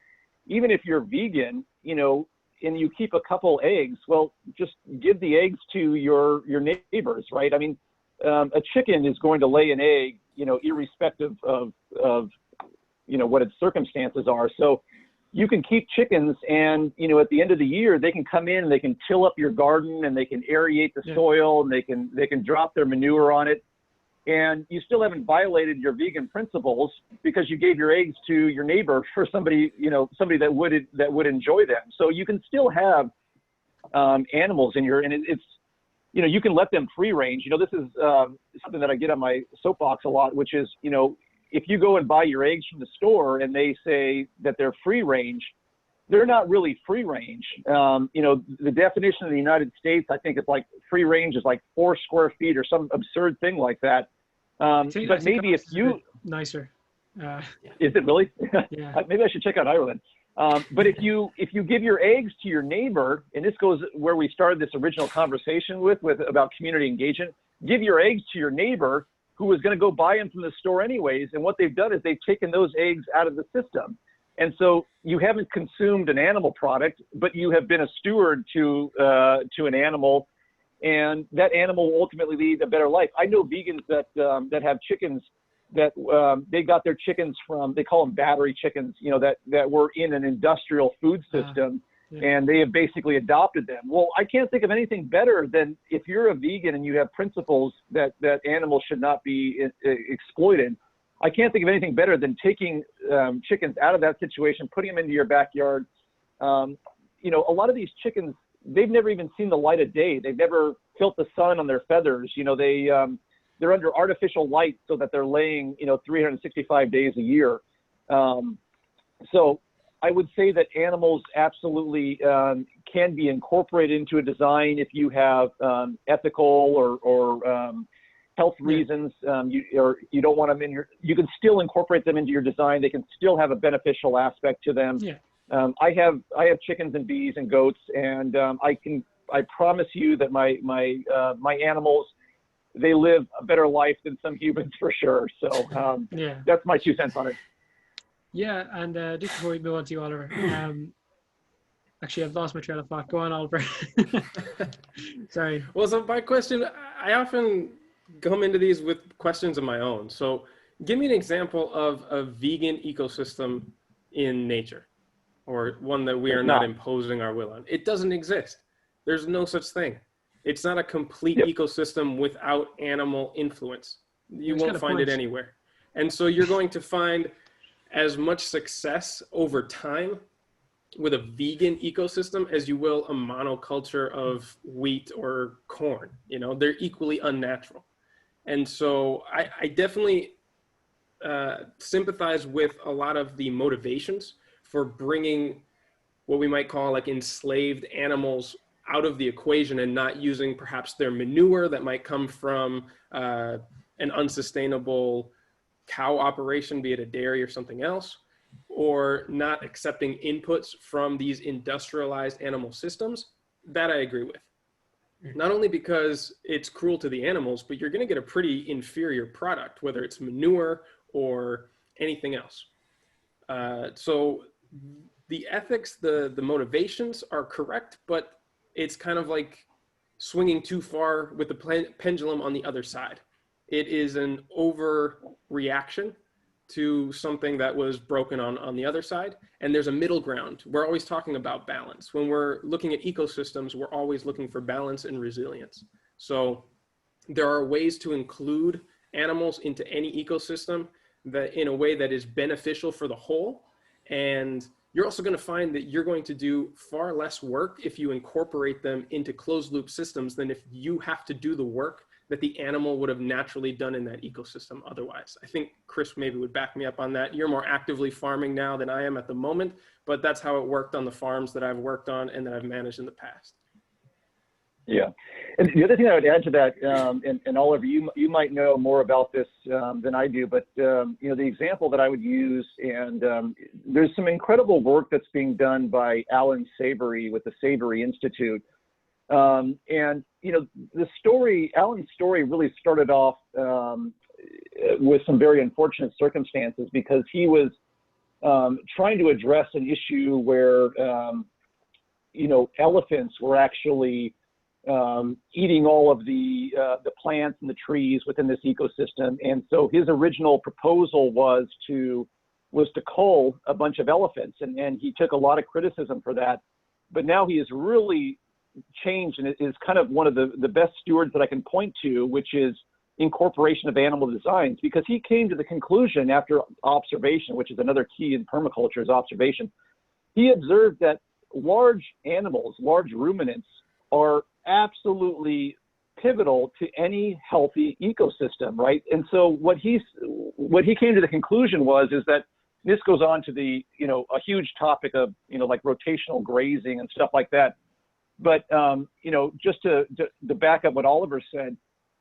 Speaker 5: even if you're vegan, and you keep a couple eggs, well, just give the eggs to your neighbors, right? I mean, a chicken is going to lay an egg, irrespective of what its circumstances are. So you can keep chickens, and at the end of the year, they can come in and they can till up your garden, and they can aerate the soil, and they can drop their manure on it, and you still haven't violated your vegan principles because you gave your eggs to your neighbor for somebody that would enjoy them. So you can still have animals in and it's you can let them free range. This is something that I get on my soapbox a lot, which is, if you go and buy your eggs from the store and they say that they're free range, they're not really free range. The definition in the United States, I think it's like free range is like 4 square feet or some absurd thing like that. But maybe if you
Speaker 1: nicer.
Speaker 5: Is it really?
Speaker 1: Yeah.
Speaker 5: Maybe I should check out Ireland. But if you give your eggs to your neighbor, and this goes where we started this original conversation with about community engagement, give your eggs to your neighbor who was going to go buy them from the store anyways. And what they've done is they've taken those eggs out of the system. And so you haven't consumed an animal product, but you have been a steward to an animal, and that animal will ultimately lead a better life. I know vegans that have chickens that they got their chickens from, they call them battery chickens, that were in an industrial food system. and they have basically adopted them. Well, I can't think of anything better than if you're a vegan and you have principles that animals should not be exploited. I can't think of anything better than taking chickens out of that situation, putting them into your backyard. You know, a lot of these chickens, they've never even seen the light of day. They've never felt the sun on their feathers. You know, they're under artificial light so that they're laying, you know, 365 days a year. So I would say that animals absolutely can be incorporated into a design if you have ethical or health reasons. You don't want them in you can still incorporate them into your design. They can still have a beneficial aspect to them.
Speaker 1: Yeah.
Speaker 5: I have chickens and bees and goats, and I promise you that my animals, they live a better life than some humans for sure. So that's my 2 cents on it.
Speaker 1: Yeah, and just before we move on to you, Oliver, actually, I've lost my trail of thought. Go on, Oliver. Sorry.
Speaker 4: Well, so my question, I often come into these with questions of my own. So give me an example of a vegan ecosystem in nature, or one that we are not imposing our will on. It doesn't exist. There's no such thing. It's not a complete ecosystem without animal influence. You won't find it anywhere. And so you're going to find as much success over time with a vegan ecosystem as you will a monoculture of wheat or corn. You know, they're equally unnatural. And so I definitely sympathize with a lot of the motivations for bringing what we might call like enslaved animals out of the equation and not using perhaps their manure that might come from an unsustainable cow operation, be it a dairy or something else, or not accepting inputs from these industrialized animal systems. That I agree with. Not only because it's cruel to the animals, but you're going to get a pretty inferior product, whether it's manure or anything else. So the ethics, the motivations are correct, but it's kind of like swinging too far with the pendulum on the other side. It is an overreaction to something that was broken on the other side. And there's a middle ground. We're always talking about balance. When we're looking at ecosystems, we're always looking for balance and resilience. So there are ways to include animals into any ecosystem that in a way that is beneficial for the whole. And you're also going to find that you're going to do far less work if you incorporate them into closed loop systems than if you have to do the work that the animal would have naturally done in that ecosystem otherwise. I think Chris maybe would back me up on that. You're more actively farming now than I am at the moment, but that's how it worked on the farms that I've worked on and that I've managed in the past.
Speaker 5: Yeah. And the other thing I would add to that, and Oliver, you might know more about this than I do, but you know, the example that I would use, and there's some incredible work that's being done by Alan Savory with the Savory Institute. And you know, Alan's story really started off with some very unfortunate circumstances because he was trying to address an issue where you know, elephants were actually eating all of the plants and the trees within this ecosystem. And so his original proposal was to cull a bunch of elephants, and he took a lot of criticism for that. But now he has really changed and is kind of one of the best stewards that I can point to, which is incorporation of animal designs, because he came to the conclusion after observation, which is another key in permaculture, is observation. He observed that large animals, large ruminants, are absolutely pivotal to any healthy ecosystem, right? And so what he came to the conclusion is that this goes on to the, you know, a huge topic of, you know, like rotational grazing and stuff like that. But, you know, just to back up what Oliver said,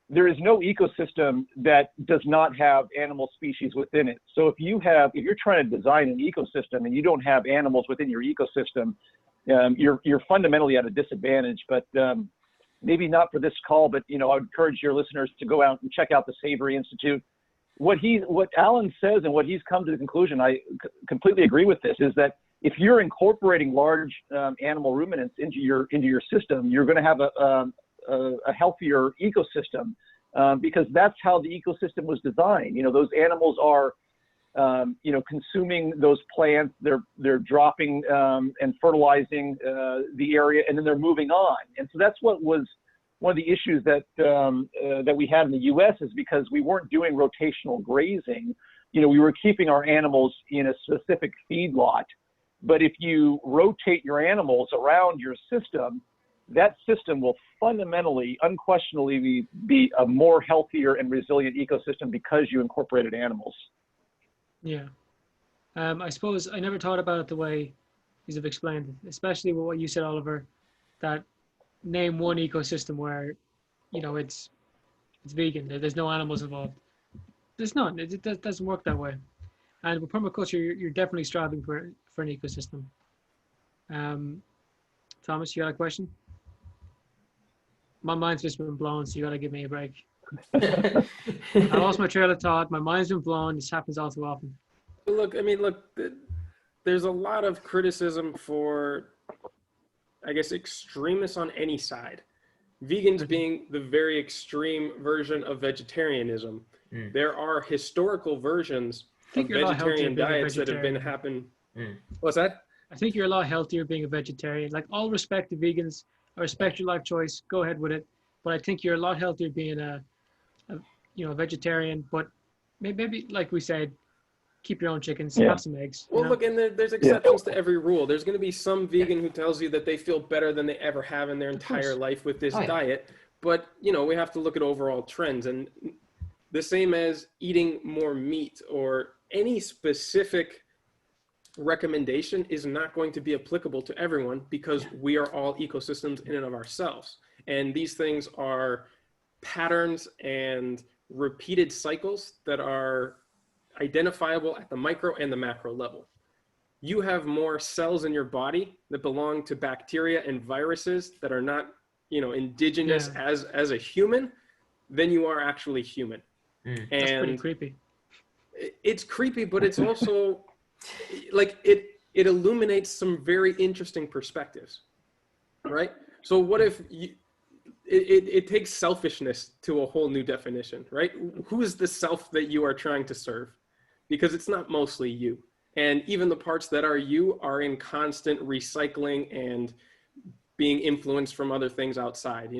Speaker 5: there is no ecosystem that does not have animal species within it. So if you're trying to design an ecosystem and you don't have animals within your ecosystem, you're fundamentally at a disadvantage. But maybe not for this call, but you know, I would encourage your listeners to go out and check out the Savory Institute. What Alan says and what he's come to the conclusion, I completely agree with this, is that if you're incorporating large animal ruminants into your system, you're going to have a healthier ecosystem because that's how the ecosystem was designed. You know, those animals are consuming those plants, they're dropping and fertilizing the area, and then they're moving on. And so that's what was one of the issues that that we had in the U.S. is because we weren't doing rotational grazing. We were keeping our animals in a specific feedlot. But if you rotate your animals around your system, that system will fundamentally, unquestionably be a more healthier and resilient ecosystem because you incorporated animals.
Speaker 1: Yeah. I suppose I never thought about it the way you have explained it, especially with what you said, Oliver, that name one ecosystem where, it's vegan, there's no animals involved. There's none. It doesn't work that way. And with permaculture, you're definitely striving for an ecosystem. Thomas, you got a question? My mind's just been blown, so you got to give me a break. I lost my trail of thought. My mind's been blown. This happens all too often.
Speaker 4: Look, there's a lot of criticism for, I guess, extremists on any side. Vegans being the very extreme version of vegetarianism. There are historical versions of vegetarian diets that have been happening. What's that?
Speaker 1: I think you're a lot healthier being a vegetarian. Like, all respect to vegans. I respect your life choice. Go ahead with it. But I think you're a lot healthier being a vegetarian. But maybe, like we said, keep your own chickens, have some eggs.
Speaker 4: Well, look, and there's exceptions to every rule. There's going to be some vegan who tells you that they feel better than they ever have in their entire life with this diet. But, we have to look at overall trends. And the same as eating more meat or any specific recommendation is not going to be applicable to everyone because we are all ecosystems in and of ourselves. And these things are patterns and repeated cycles that are identifiable at the micro and the macro level. You have more cells in your body that belong to bacteria and viruses that are not, indigenous as a human than you are actually human. And
Speaker 1: that's pretty creepy.
Speaker 4: It's creepy, but it's also like it illuminates some very interesting perspectives, right? So what if it takes selfishness to a whole new definition, right? Who is the self that you are trying to serve? Because it's not mostly you. And even the parts that are you are in constant recycling and being influenced from other things outside,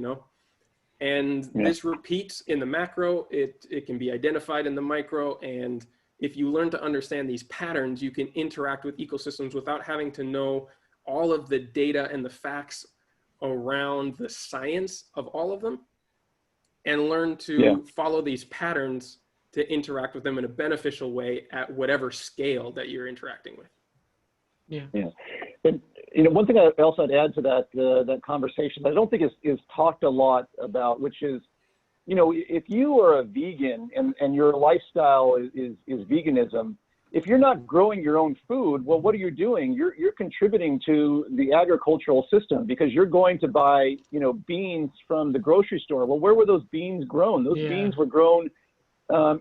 Speaker 4: And this repeats in the macro, it can be identified in the micro. And if you learn to understand these patterns, you can interact with ecosystems without having to know all of the data and the facts around the science of all of them, and learn to follow these patterns to interact with them in a beneficial way at whatever scale that you're interacting with.
Speaker 5: Yeah. And, one thing else I'd add to that conversation that I don't think is talked a lot about, which is, if you are a vegan and your lifestyle is veganism, if you're not growing your own food, well, what are you doing? You're contributing to the agricultural system because you're going to buy, beans from the grocery store. Well, where were those beans grown? Those beans were grown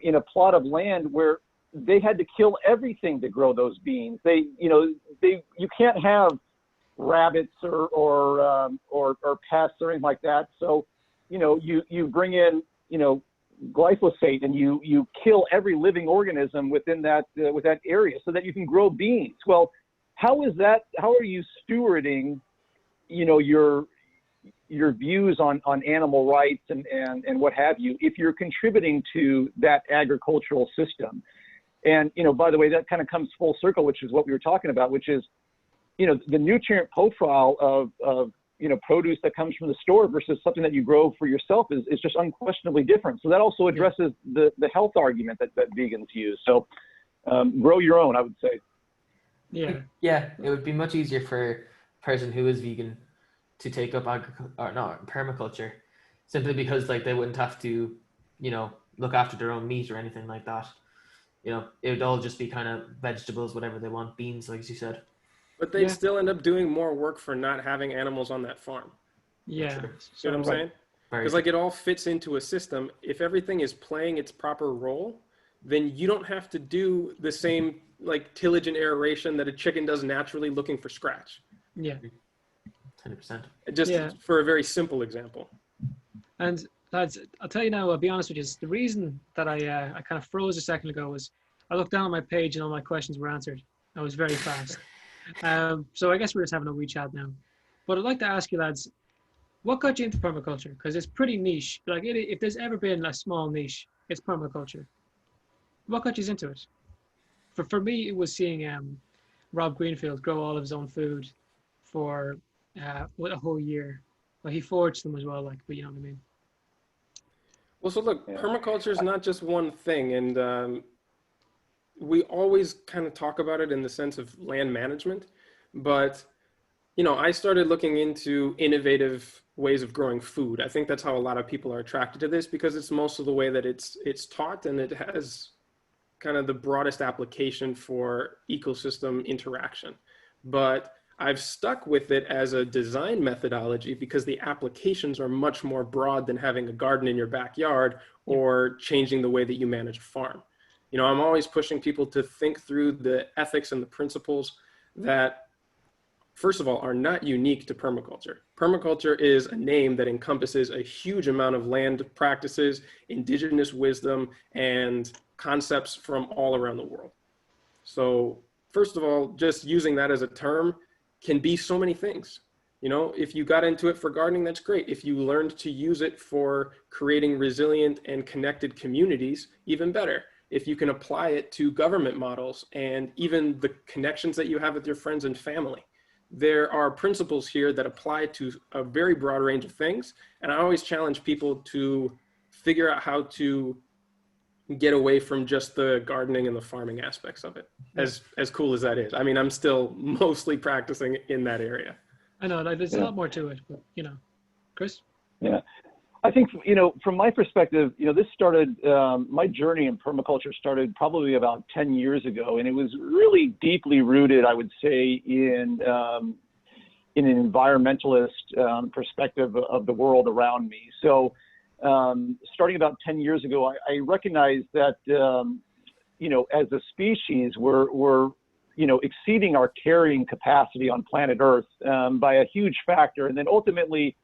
Speaker 5: in a plot of land where they had to kill everything to grow those beans. You can't have rabbits or pests or anything like that. So, you bring in, glyphosate and you kill every living organism within that area so that you can grow beans. Well, how are you stewarding, your views on animal rights and what have you, if you're contributing to that agricultural system? And, by the way, that kind of comes full circle, which is what we were talking about, which is, the nutrient profile of produce that comes from the store versus something that you grow for yourself is just unquestionably different. So that also addresses the health argument that vegans use. So grow your own, I would say.
Speaker 3: Yeah, it would be much easier for a person who is vegan to take up permaculture, simply because they wouldn't have to, look after their own meat or anything like that. It would all just be kind of vegetables, whatever they want, beans, like you said.
Speaker 4: But they'd still end up doing more work for not having animals on that farm.
Speaker 1: Yeah.
Speaker 4: You know what I'm saying? Because it all fits into a system. If everything is playing its proper role, then you don't have to do the same tillage and aeration that a chicken does naturally looking for scratch.
Speaker 1: Yeah.
Speaker 3: 100%.
Speaker 4: Just for a very simple example.
Speaker 1: And lads, I'll tell you now, I'll be honest with you, the reason that I kind of froze a second ago was I looked down on my page and all my questions were answered. I was very fast. So I guess we're just having a wee chat now. But I'd like to ask you, lads, what got you into permaculture? Because it's pretty niche. Like, if there's ever been a small niche, it's permaculture. What got you into it? For me, it was seeing Rob Greenfield grow all of his own food for a whole year. Well, he foraged them as well, like, but you know what I mean.
Speaker 4: Well, so look, permaculture is not just one thing, and we always kind of talk about it in the sense of land management, but you know, I started looking into innovative ways of growing food. I think that's how a lot of people are attracted to this, because it's most of the way that it's taught, and it has kind of the broadest application for ecosystem interaction. But I've stuck with it as a design methodology because the applications are much more broad than having a garden in your backyard or changing the way that you manage a farm. You know, I'm always pushing people to think through the ethics and the principles that, first of all, are not unique to permaculture. Permaculture is a name that encompasses a huge amount of land practices, indigenous wisdom, and concepts from all around the world. So first of all, just using that as a term can be so many things. You know, if you got into it for gardening, that's great. If you learned to use it for creating resilient and connected communities, even better. If you can apply it to government models and even the connections that you have with your friends and family. There are principles here that apply to a very broad range of things. And I always challenge people to figure out how to get away from just the gardening and the farming aspects of it, as cool as that is. I mean, I'm still mostly practicing in that area.
Speaker 1: I know, like, there's a lot more to it, but you know, Chris?
Speaker 5: Yeah, I think, you know, from my perspective, you know, this started, my journey in permaculture started probably about 10 years ago, and it was really deeply rooted, I would say, in an environmentalist perspective of the world around me. So starting about 10 years ago, I recognized that, you know, as a species, we're you know, exceeding our carrying capacity on planet Earth by a huge factor. And then ultimately,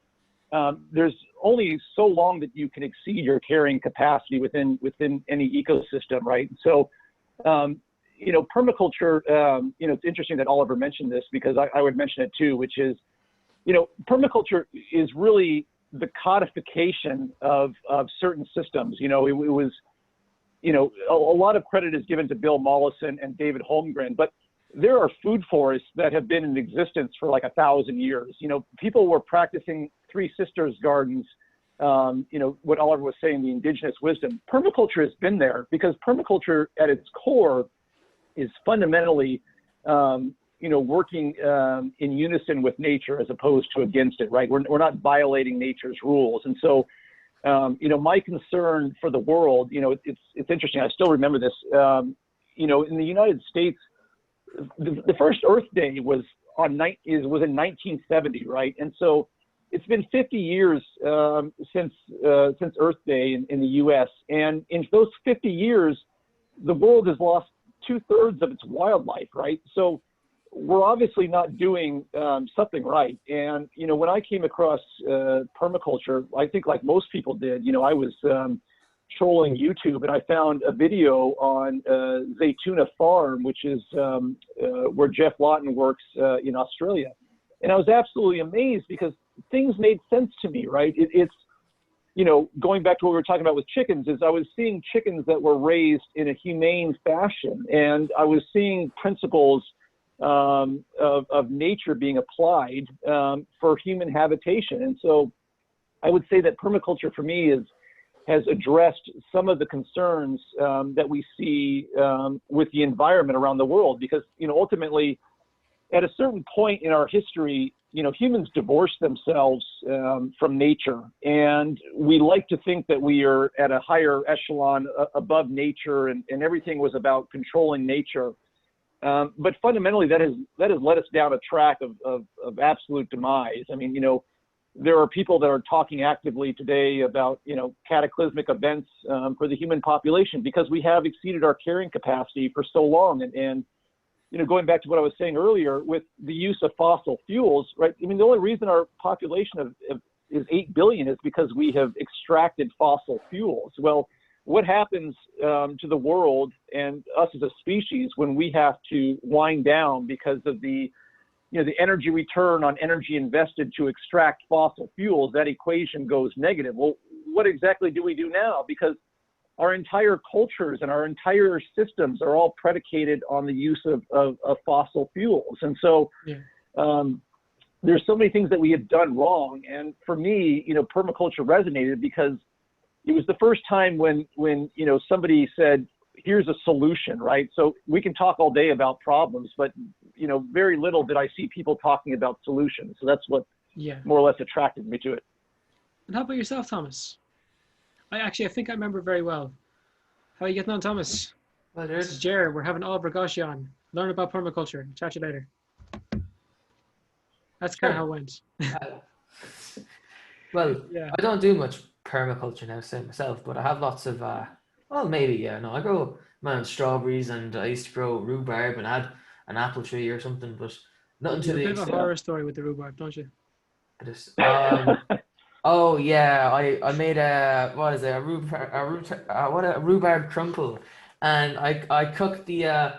Speaker 5: there's only so long that you can exceed your carrying capacity within any ecosystem, right? So, you know, permaculture, you know, it's interesting that Oliver mentioned this because I would mention it too, which is, you know, permaculture is really the codification of certain systems. You know, it was, you know, a lot of credit is given to Bill Mollison and David Holmgren, but there are food forests that have been in existence for like 1,000 years. You know, people were practicing Three Sisters gardens, you know, what Oliver was saying, the indigenous wisdom. Permaculture has been there because permaculture at its core is fundamentally, you know, working in unison with nature as opposed to against it, right? We're not violating nature's rules. And so, you know, my concern for the world, you know, it's interesting. I still remember this, you know, in the United States, the first Earth Day was in 1970, right? And so it's been 50 years since Earth Day in the U.S. And in those 50 years, the world has lost 2/3 of its wildlife, right? So we're obviously not doing something right. And, you know, when I came across permaculture, I think like most people did, you know, I was trolling YouTube and I found a video on Zaytuna Farm, which is where Jeff Lawton works in Australia. And I was absolutely amazed because things made sense to me, right? It's, you know, going back to what we were talking about with chickens, is I was seeing chickens that were raised in a humane fashion. And I was seeing principles of nature being applied for human habitation. And so I would say that permaculture for me has addressed some of the concerns that we see with the environment around the world, because, you know, ultimately at a certain point in our history, you know, humans divorced themselves from nature, and we like to think that we are at a higher echelon above nature, and everything was about controlling nature. But fundamentally, that has led us down a track of absolute demise. I mean, you know, there are people that are talking actively today about, you know, cataclysmic events for the human population because we have exceeded our carrying capacity for so long. And you know, going back to what I was saying earlier with the use of fossil fuels, right? I mean, the only reason our population is 8 billion is because we have extracted fossil fuels. Well, what happens to the world and us as a species when we have to wind down because of the energy return on energy invested to extract fossil fuels? That equation goes negative. Well, what exactly do we do now? Because our entire cultures and our entire systems are all predicated on the use of fossil fuels. And so there's so many things that we have done wrong. And for me, permaculture resonated because it was the first time when somebody said, here's a solution, right? So we can talk all day about problems, but very little did I see people talking about solutions. So that's what more or less attracted me to it.
Speaker 1: And how about yourself, Thomas? I think I remember very well. How are you getting on, Thomas?
Speaker 3: Well,
Speaker 1: This is Jared. We're having Oliver Goshey on. Learn about permaculture. Chat to you later. That's kind of how it went.
Speaker 3: Well,
Speaker 1: Yeah.
Speaker 3: I don't do much permaculture now myself, but I have lots of, I grow strawberries, and I used to grow rhubarb, and I had an apple tree or something, but nothing to
Speaker 1: You have a
Speaker 3: the
Speaker 1: bit of a
Speaker 3: extent.
Speaker 1: horror story with the rhubarb, don't you?
Speaker 3: Oh yeah, I made a rhubarb crumble, and I cooked the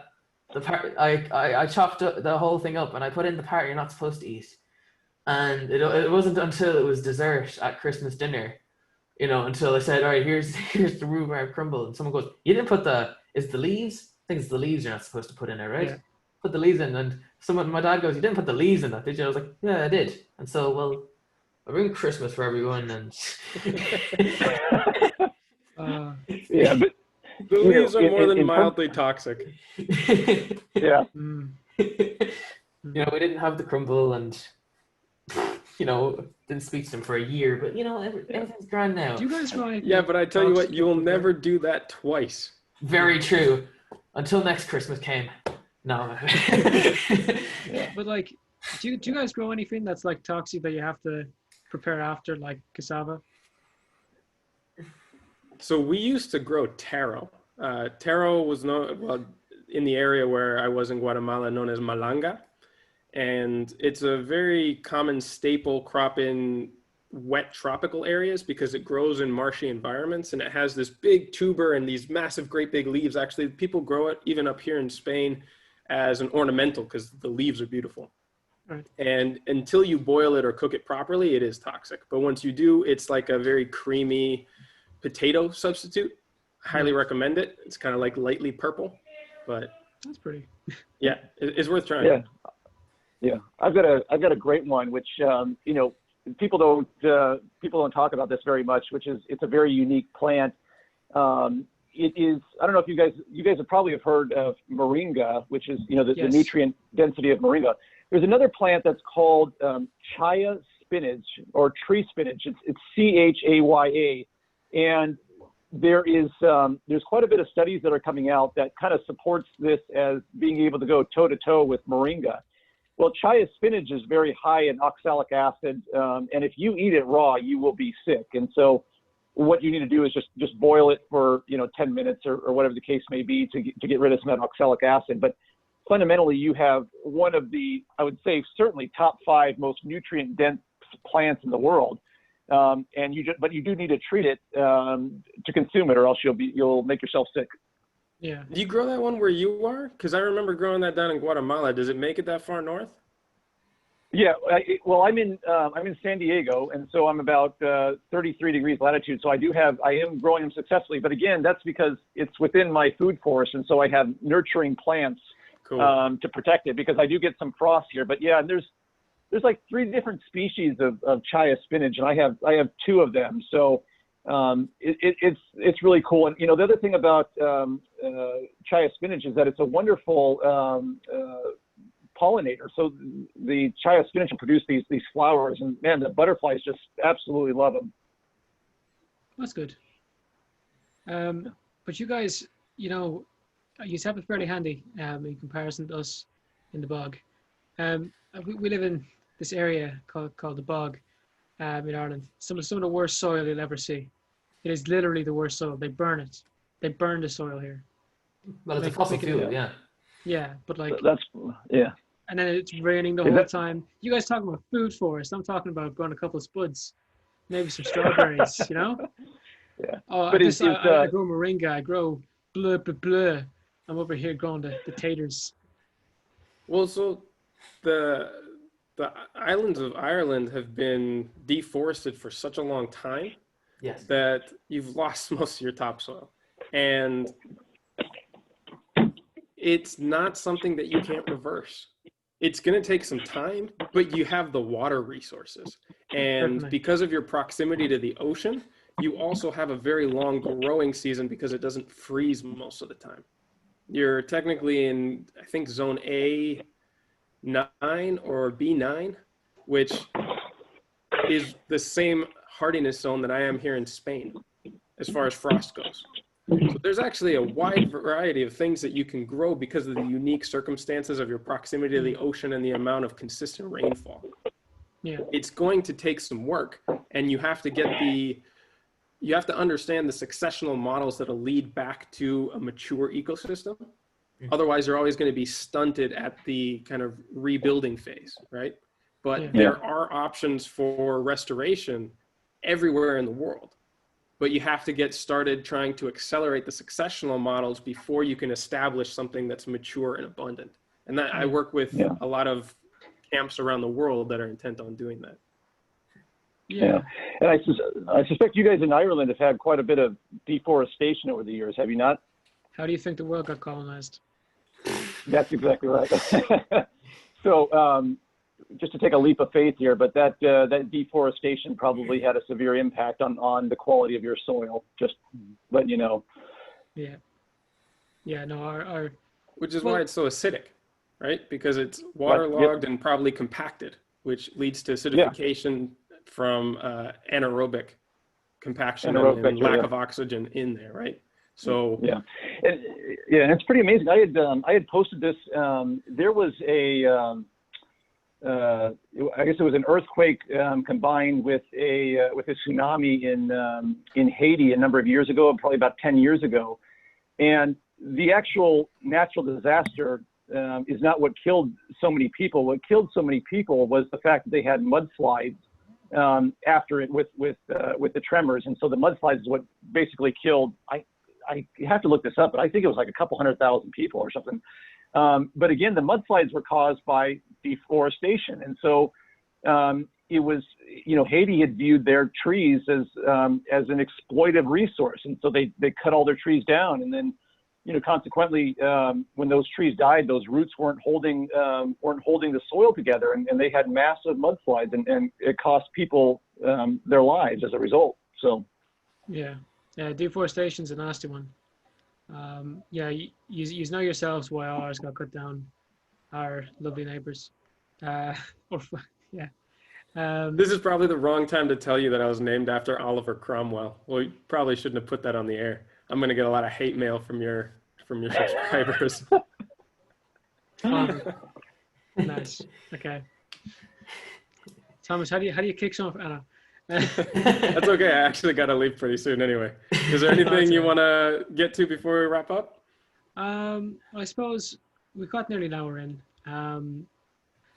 Speaker 3: part. I chopped the whole thing up, and I put in the part you're not supposed to eat. And it wasn't until it was dessert at Christmas dinner, until I said, all right, here's the rhubarb crumble, and someone goes, you didn't put it's the leaves. I think it's the leaves you're not supposed to put in it, right?
Speaker 1: Yeah.
Speaker 3: Put the leaves in, and my dad goes, you didn't put the leaves in that, did you? I was like, yeah, I did. And so, well, I ruined Christmas for everyone, and
Speaker 5: Yeah, but
Speaker 4: The leaves are more than
Speaker 5: in
Speaker 4: mildly toxic.
Speaker 5: yeah.
Speaker 3: We didn't have the crumble, and didn't speak to them for a year, but everything's grand now.
Speaker 1: Do you guys grow anything?
Speaker 4: Yeah, but I tell you what,
Speaker 1: toxic
Speaker 4: you will
Speaker 1: with
Speaker 4: never do that twice.
Speaker 3: Very true. Until next Christmas came. No.
Speaker 1: But like, do you guys grow anything that's like toxic that you have to prepare after, like cassava?
Speaker 4: So we used to grow taro. Taro was in the area where I was in Guatemala, known as malanga. And it's a very common staple crop in wet tropical areas because it grows in marshy environments, and it has this big tuber and these massive, great big leaves. Actually, people grow it even up here in Spain as an ornamental because the leaves are beautiful.
Speaker 1: Right.
Speaker 4: And until you boil it or cook it properly, it is toxic. But once you do, it's like a very creamy potato substitute. Highly recommend it. It's kind of like lightly purple, but
Speaker 1: That's pretty.
Speaker 4: yeah, it's worth trying.
Speaker 5: Yeah, I've got a great one, which people don't talk about this very much, which is it's a very unique plant. It is, I don't know if you guys have probably heard of moringa, which is the nutrient density of moringa. There's another plant that's called chaya spinach or tree spinach. It's CHAYA, and there's quite a bit of studies that are coming out that kind of supports this as being able to go toe to toe with moringa. Well, chaya spinach is very high in oxalic acid, and if you eat it raw, you will be sick. And so what you need to do is just boil it for 10 minutes or whatever the case may be to get rid of some of that oxalic acid. But fundamentally, you have one of the, I would say, certainly top 5 most nutrient dense plants in the world. But you do need to treat it to consume it, or else you'll make yourself sick.
Speaker 1: Yeah.
Speaker 4: Do you grow that one where you are? Because I remember growing that down in Guatemala. Does it make it that far north?
Speaker 5: Yeah, I'm in San Diego, and so I'm about 33 degrees latitude. So I am growing them successfully. But again, that's because it's within my food forest, and so I have nurturing plants to protect it, because I do get some frost here. But yeah, and there's like 3 different species of chaya spinach, and I have 2 of them. So it's really cool. And the other thing about chaya spinach is that it's a wonderful pollinator. So the chaya spinach will produce these flowers, and man, the butterflies just absolutely love them.
Speaker 1: That's good. But you guys, you have it fairly handy in comparison to us in the bog. We live in this area called the bog in Ireland. Some of the worst soil you'll ever see. It is literally the worst soil. They burn it. They burn the soil here.
Speaker 3: Well, it's a fossil fuel, yeah.
Speaker 1: Yeah, but like
Speaker 5: yeah.
Speaker 1: And then it's raining the whole time. You guys talking about food forest. I'm talking about growing a couple of spuds, maybe some strawberries.
Speaker 5: Yeah.
Speaker 1: Oh,
Speaker 5: But
Speaker 1: I grow moringa. I grow blah blah blah. I'm over here growing the taters.
Speaker 4: Well, so the the islands of Ireland have been deforested for such a long time
Speaker 3: Yes.
Speaker 4: that you've lost most of your topsoil. And it's not something that you can't reverse. It's going to take some time, but you have the water resources. And
Speaker 1: Definitely.
Speaker 4: because of your proximity to the ocean, you also have a very long growing season because it doesn't freeze most of the time. You're technically in, I think, zone A9 or B9, which is the same hardiness zone that I am here in Spain as far as frost goes. So there's actually a wide variety of things that you can grow because of the unique circumstances of your proximity to the ocean and the amount of consistent rainfall.
Speaker 1: Yeah.
Speaker 4: It's going to take some work, and you have to understand the successional models that'll lead back to a mature ecosystem. Otherwise, you're always going to be stunted at the kind of rebuilding phase, right? But there are options for restoration everywhere in the world. But you have to get started trying to accelerate the successional models before you can establish something that's mature and abundant. And that I work with a lot of camps around the world that are intent on doing that.
Speaker 5: Yeah. And I suspect you guys in Ireland have had quite a bit of deforestation over the years, have you not?
Speaker 1: How do you think the world got colonized?
Speaker 5: That's exactly right. So just to take a leap of faith here, but that deforestation probably had a severe impact on the quality of your soil, just letting you know.
Speaker 1: Yeah. Yeah, no, our
Speaker 4: which is why it's so acidic, right? Because it's waterlogged and probably compacted, which leads to acidification from anaerobic compaction and lack of oxygen in there, right? So
Speaker 5: and it's pretty amazing. I had posted this. There was I guess it was an earthquake combined with a tsunami in Haiti a number of years ago, probably about 10 years ago, and the actual natural disaster is not what killed so many people. What killed so many people was the fact that they had mudslides after it with the tremors, and so the mudslides is what basically killed. I have to look this up, but I think it was like a couple 100,000 people or something. But again, the mudslides were caused by deforestation, and so it was, Haiti had viewed their trees as an exploitive resource, and so they cut all their trees down, and then consequently, when those trees died, those roots weren't holding the soil together, and they had massive mudslides, and it cost people their lives as a result. So
Speaker 1: deforestation's a nasty one. You know yourselves why ours got cut down, our lovely neighbors.
Speaker 4: This is probably the wrong time to tell you that I was named after Oliver Cromwell. Well, you probably shouldn't have put that on the air. I'm going to get a lot of hate mail from your subscribers.
Speaker 1: Nice. Okay. Thomas, how do you kick someone? I don't know.
Speaker 4: That's okay. I actually got to leave pretty soon anyway. Is there anything you want to get to before we wrap up?
Speaker 1: I suppose we've got nearly an hour in.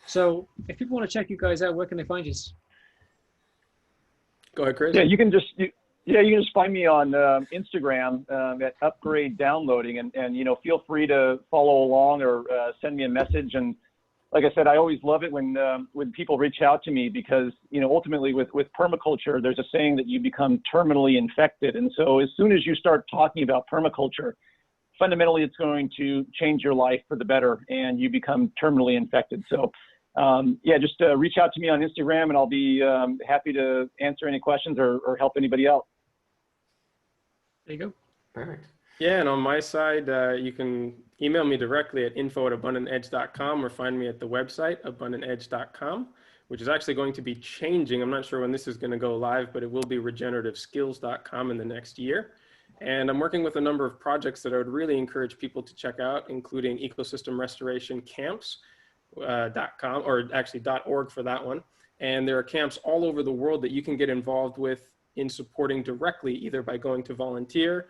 Speaker 1: So if people want to check you guys out, where can they find you?
Speaker 4: Go ahead, Chris.
Speaker 5: Yeah, you can just find me on Instagram at Upgrade Downloading, and feel free to follow along or send me a message. And like I said, I always love it when people reach out to me, because ultimately with permaculture, there's a saying that you become terminally infected, and so as soon as you start talking about permaculture, fundamentally it's going to change your life for the better, and you become terminally infected. So just reach out to me on Instagram, and I'll be happy to answer any questions or help anybody out.
Speaker 1: There you go.
Speaker 3: Perfect.
Speaker 4: Yeah, and on my side, you can email me directly at info@abundantedge.com or find me at the website, abundantedge.com, which is actually going to be changing. I'm not sure when this is going to go live, but it will be regenerativeskills.com in the next year. And I'm working with a number of projects that I would really encourage people to check out, including ecosystem restoration camps.com, or actually .org for that one. And there are camps all over the world that you can get involved with in supporting directly, either by going to volunteer,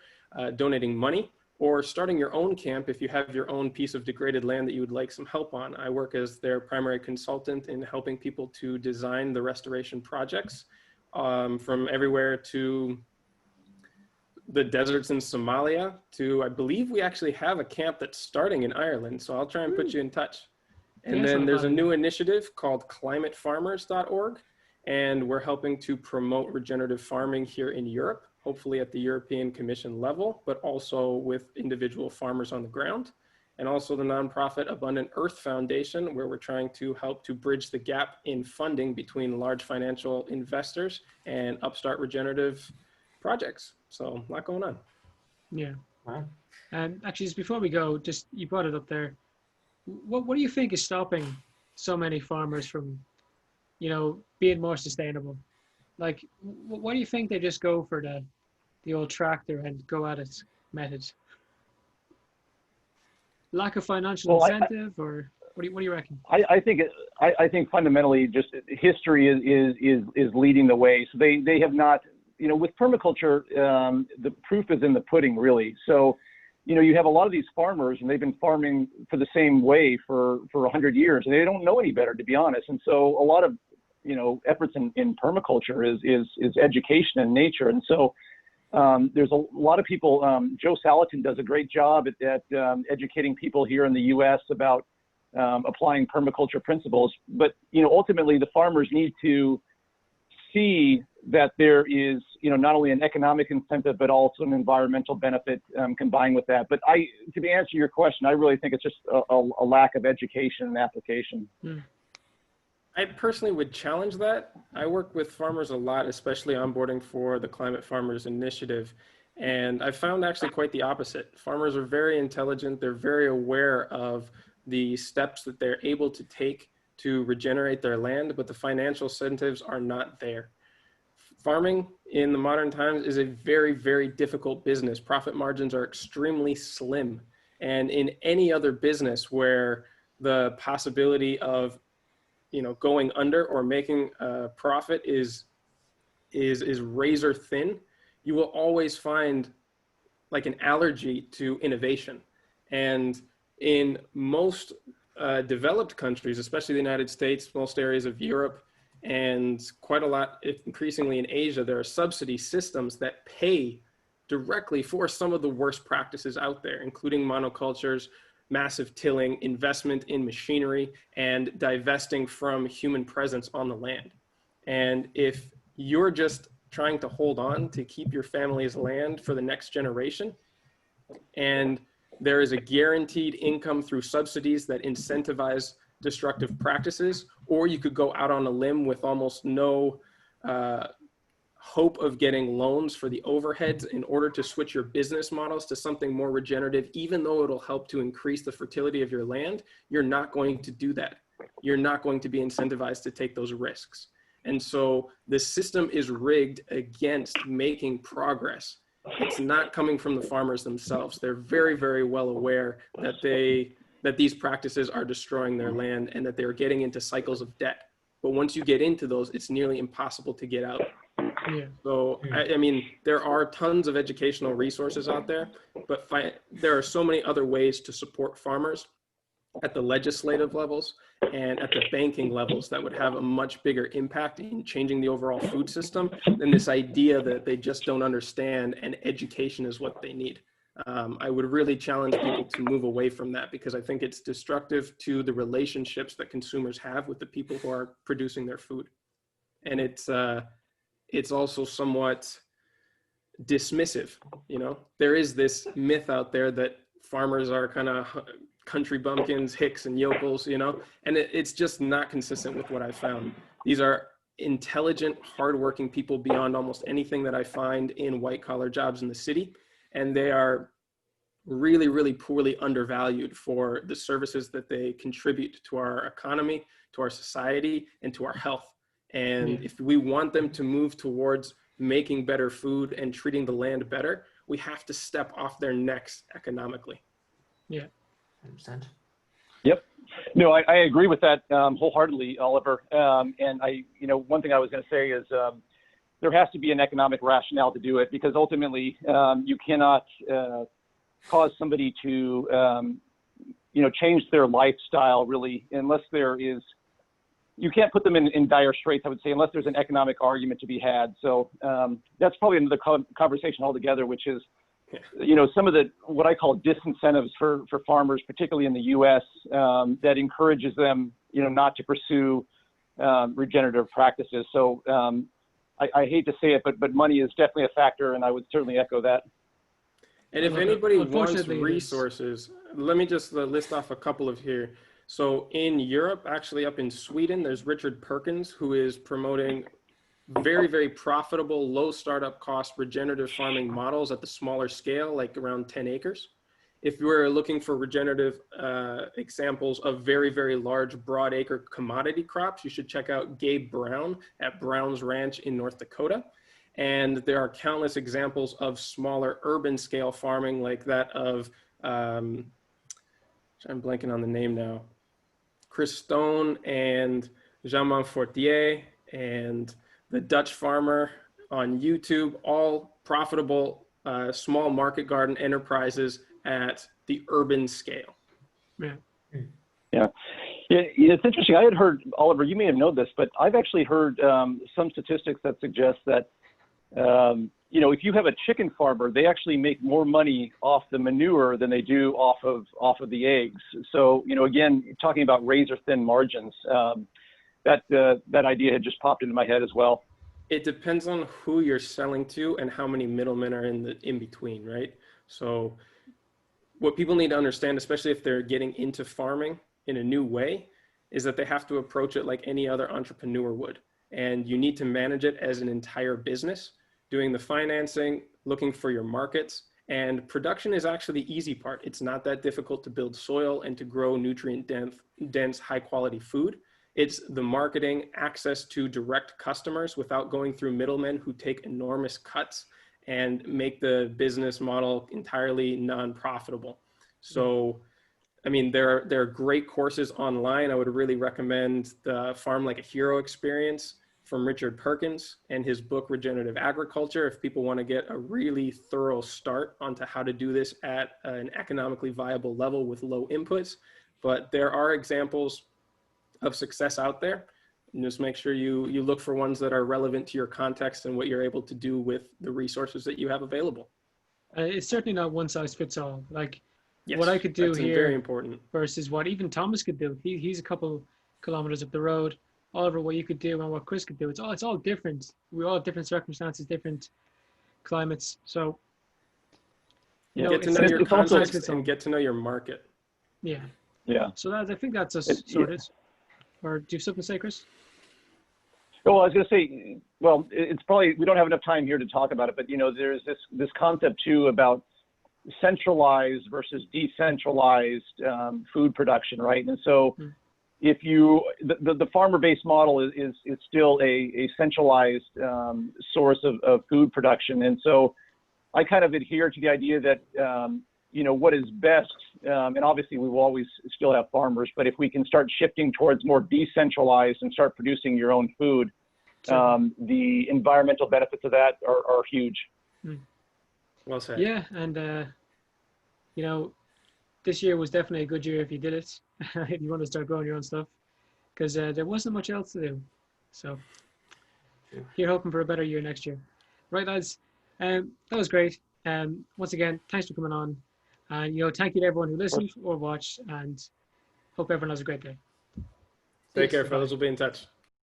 Speaker 4: donating money, or starting your own camp if you have your own piece of degraded land that you would like some help on. I work as their primary consultant in helping people to design the restoration projects, from everywhere to the deserts in Somalia to, I believe we actually have a camp that's starting in Ireland. So I'll try and put you in touch. And
Speaker 1: Yeah,
Speaker 4: then there's a
Speaker 1: bad.
Speaker 4: new initiative called climatefarmers.org. And we're helping to promote regenerative farming here in Europe, hopefully at the European Commission level, but also with individual farmers on the ground. And also the nonprofit Abundant Earth Foundation, where we're trying to help to bridge the gap in funding between large financial investors and upstart regenerative projects. So a lot going on.
Speaker 1: Yeah.
Speaker 3: Wow.
Speaker 1: And actually, just before we go, just you brought it up there. What do you think is stopping so many farmers from, being more sustainable? Like, why do you think they just go for the old tractor and go at it method? Lack of financial incentive, or what do you reckon?
Speaker 5: I think fundamentally just history is leading the way. So they have not, with permaculture, the proof is in the pudding, really. So, you have a lot of these farmers, and they've been farming for the same way for 100 years, and they don't know any better, to be honest. And so a lot of, efforts in permaculture is education in nature. And so there's a lot of people, Joe Salatin does a great job at educating people here in the U.S. about applying permaculture principles. But, ultimately the farmers need to see that there is, not only an economic incentive, but also an environmental benefit combined with that. But to answer your question, I really think it's just a lack of education and application.
Speaker 4: I personally would challenge that. I work with farmers a lot, especially onboarding for the Climate Farmers Initiative. And I found actually quite the opposite. Farmers are very intelligent. They're very aware of the steps that they're able to take to regenerate their land, but the financial incentives are not there. Farming in the modern times is a very, very difficult business. Profit margins are extremely slim. And in any other business where the possibility of going under or making a profit is razor thin, you will always find like an allergy to innovation. And in most developed countries, especially the United States, most areas of Europe, and quite a lot, increasingly in Asia, there are subsidy systems that pay directly for some of the worst practices out there, including monocultures, massive tilling, investment in machinery, and divesting from human presence on the land. And if you're just trying to hold on to keep your family's land for the next generation, and there is a guaranteed income through subsidies that incentivize destructive practices, or you could go out on a limb with almost no hope of getting loans for the overheads in order to switch your business models to something more regenerative, even though it'll help to increase the fertility of your land, you're not going to do that. You're not going to be incentivized to take those risks. And so the system is rigged against making progress. It's not coming from the farmers themselves. They're very, very well aware that these practices are destroying their land and that they're getting into cycles of debt. But once you get into those, it's nearly impossible to get out.
Speaker 1: Yeah.
Speaker 4: So, I mean, there are tons of educational resources out there, but there are so many other ways to support farmers at the legislative levels and at the banking levels that would have a much bigger impact in changing the overall food system than this idea that they just don't understand and education is what they need. I would really challenge people to move away from that because I think it's destructive to the relationships that consumers have with the people who are producing their food. And it's also somewhat dismissive. There is this myth out there that farmers are kind of country bumpkins, hicks and yokels, and it's just not consistent with what I found. These are intelligent, hardworking people beyond almost anything that I find in white collar jobs in the city. And they are really, really poorly undervalued for the services that they contribute to our economy, to our society, and to our health. And if we want them to move towards making better food and treating the land better, we have to step off their necks economically.
Speaker 1: Yeah.
Speaker 3: 100%.
Speaker 5: Yep. No, I agree with that wholeheartedly, Oliver. And one thing I was going to say is there has to be an economic rationale to do it because ultimately you cannot cause somebody to, change their lifestyle really unless there is you can't put them in dire straits, I would say, unless there's an economic argument to be had. So that's probably another conversation altogether, which is, some of the what I call disincentives for farmers, particularly in the U.S., that encourages them, not to pursue regenerative practices. So I hate to say it, but money is definitely a factor, and I would certainly echo that.
Speaker 4: And if anybody wants resources, let me just list off a couple of here. So in Europe, actually up in Sweden, there's Richard Perkins, who is promoting very, very profitable, low startup cost regenerative farming models at the smaller scale, like around 10 acres. If you were looking for regenerative examples of very, very large broad acre commodity crops, you should check out Gabe Brown at Brown's Ranch in North Dakota. And there are countless examples of smaller urban scale farming like that of, I'm blanking on the name now, Chris Stone and Jean Fortier and the Dutch Farmer on YouTube, all profitable small market garden enterprises at the urban scale.
Speaker 5: Yeah. It's interesting. I had heard, Oliver, you may have known this, but I've actually heard some statistics that suggest that, if you have a chicken farmer, they actually make more money off the manure than they do off of the eggs. So, again, talking about razor thin margins, that idea had just popped into my head as well.
Speaker 4: It depends on who you're selling to and how many middlemen are in between, right? So what people need to understand, especially if they're getting into farming in a new way, is that they have to approach it like any other entrepreneur would. And you need to manage it as an entire business, doing the financing, looking for your markets. And production is actually the easy part. It's not that difficult to build soil and to grow nutrient dense, high quality food. It's the marketing, access to direct customers without going through middlemen who take enormous cuts and make the business model entirely non-profitable. So, I mean, there are great courses online. I would really recommend the Farm Like a Hero experience from Richard Perkins and his book, Regenerative Agriculture, if people want to get a really thorough start onto how to do this at an economically viable level with low inputs. But there are examples of success out there. And just make sure you look for ones that are relevant to your context and what you're able to do with the resources that you have available.
Speaker 1: It's certainly not one size fits all. Like
Speaker 4: Yes,
Speaker 1: what I could do here
Speaker 4: very important.
Speaker 1: versus what even Thomas could do. He's a couple kilometers up the road. Oliver, what you could do and what Chris could do. It's all different. We all have different circumstances, different climates. So
Speaker 4: get to know your context and get to know your market.
Speaker 1: Yeah.
Speaker 5: Yeah.
Speaker 1: So I think that's us sorted. Yeah. Or do you have something to say, Chris?
Speaker 5: Oh, I was going to say, well, it's probably, we don't have enough time here to talk about it, but there's this concept too about centralized versus decentralized food production, right? And so if the farmer-based model is still a centralized source of food production. And so I kind of adhere to the idea that, what is best, and obviously we will always still have farmers, but if we can start shifting towards more decentralized and start producing your own food, the environmental benefits of that are huge.
Speaker 4: Well said.
Speaker 1: Yeah, and this year was definitely a good year if you did it, if you want to start growing your own stuff, because there wasn't much else to do. So you're hoping for a better year next year. Right, lads? That was great. Once again, thanks for coming on. And thank you to everyone who listened or watched, and hope everyone has a great day.
Speaker 4: Take care, fellas. We'll be in touch.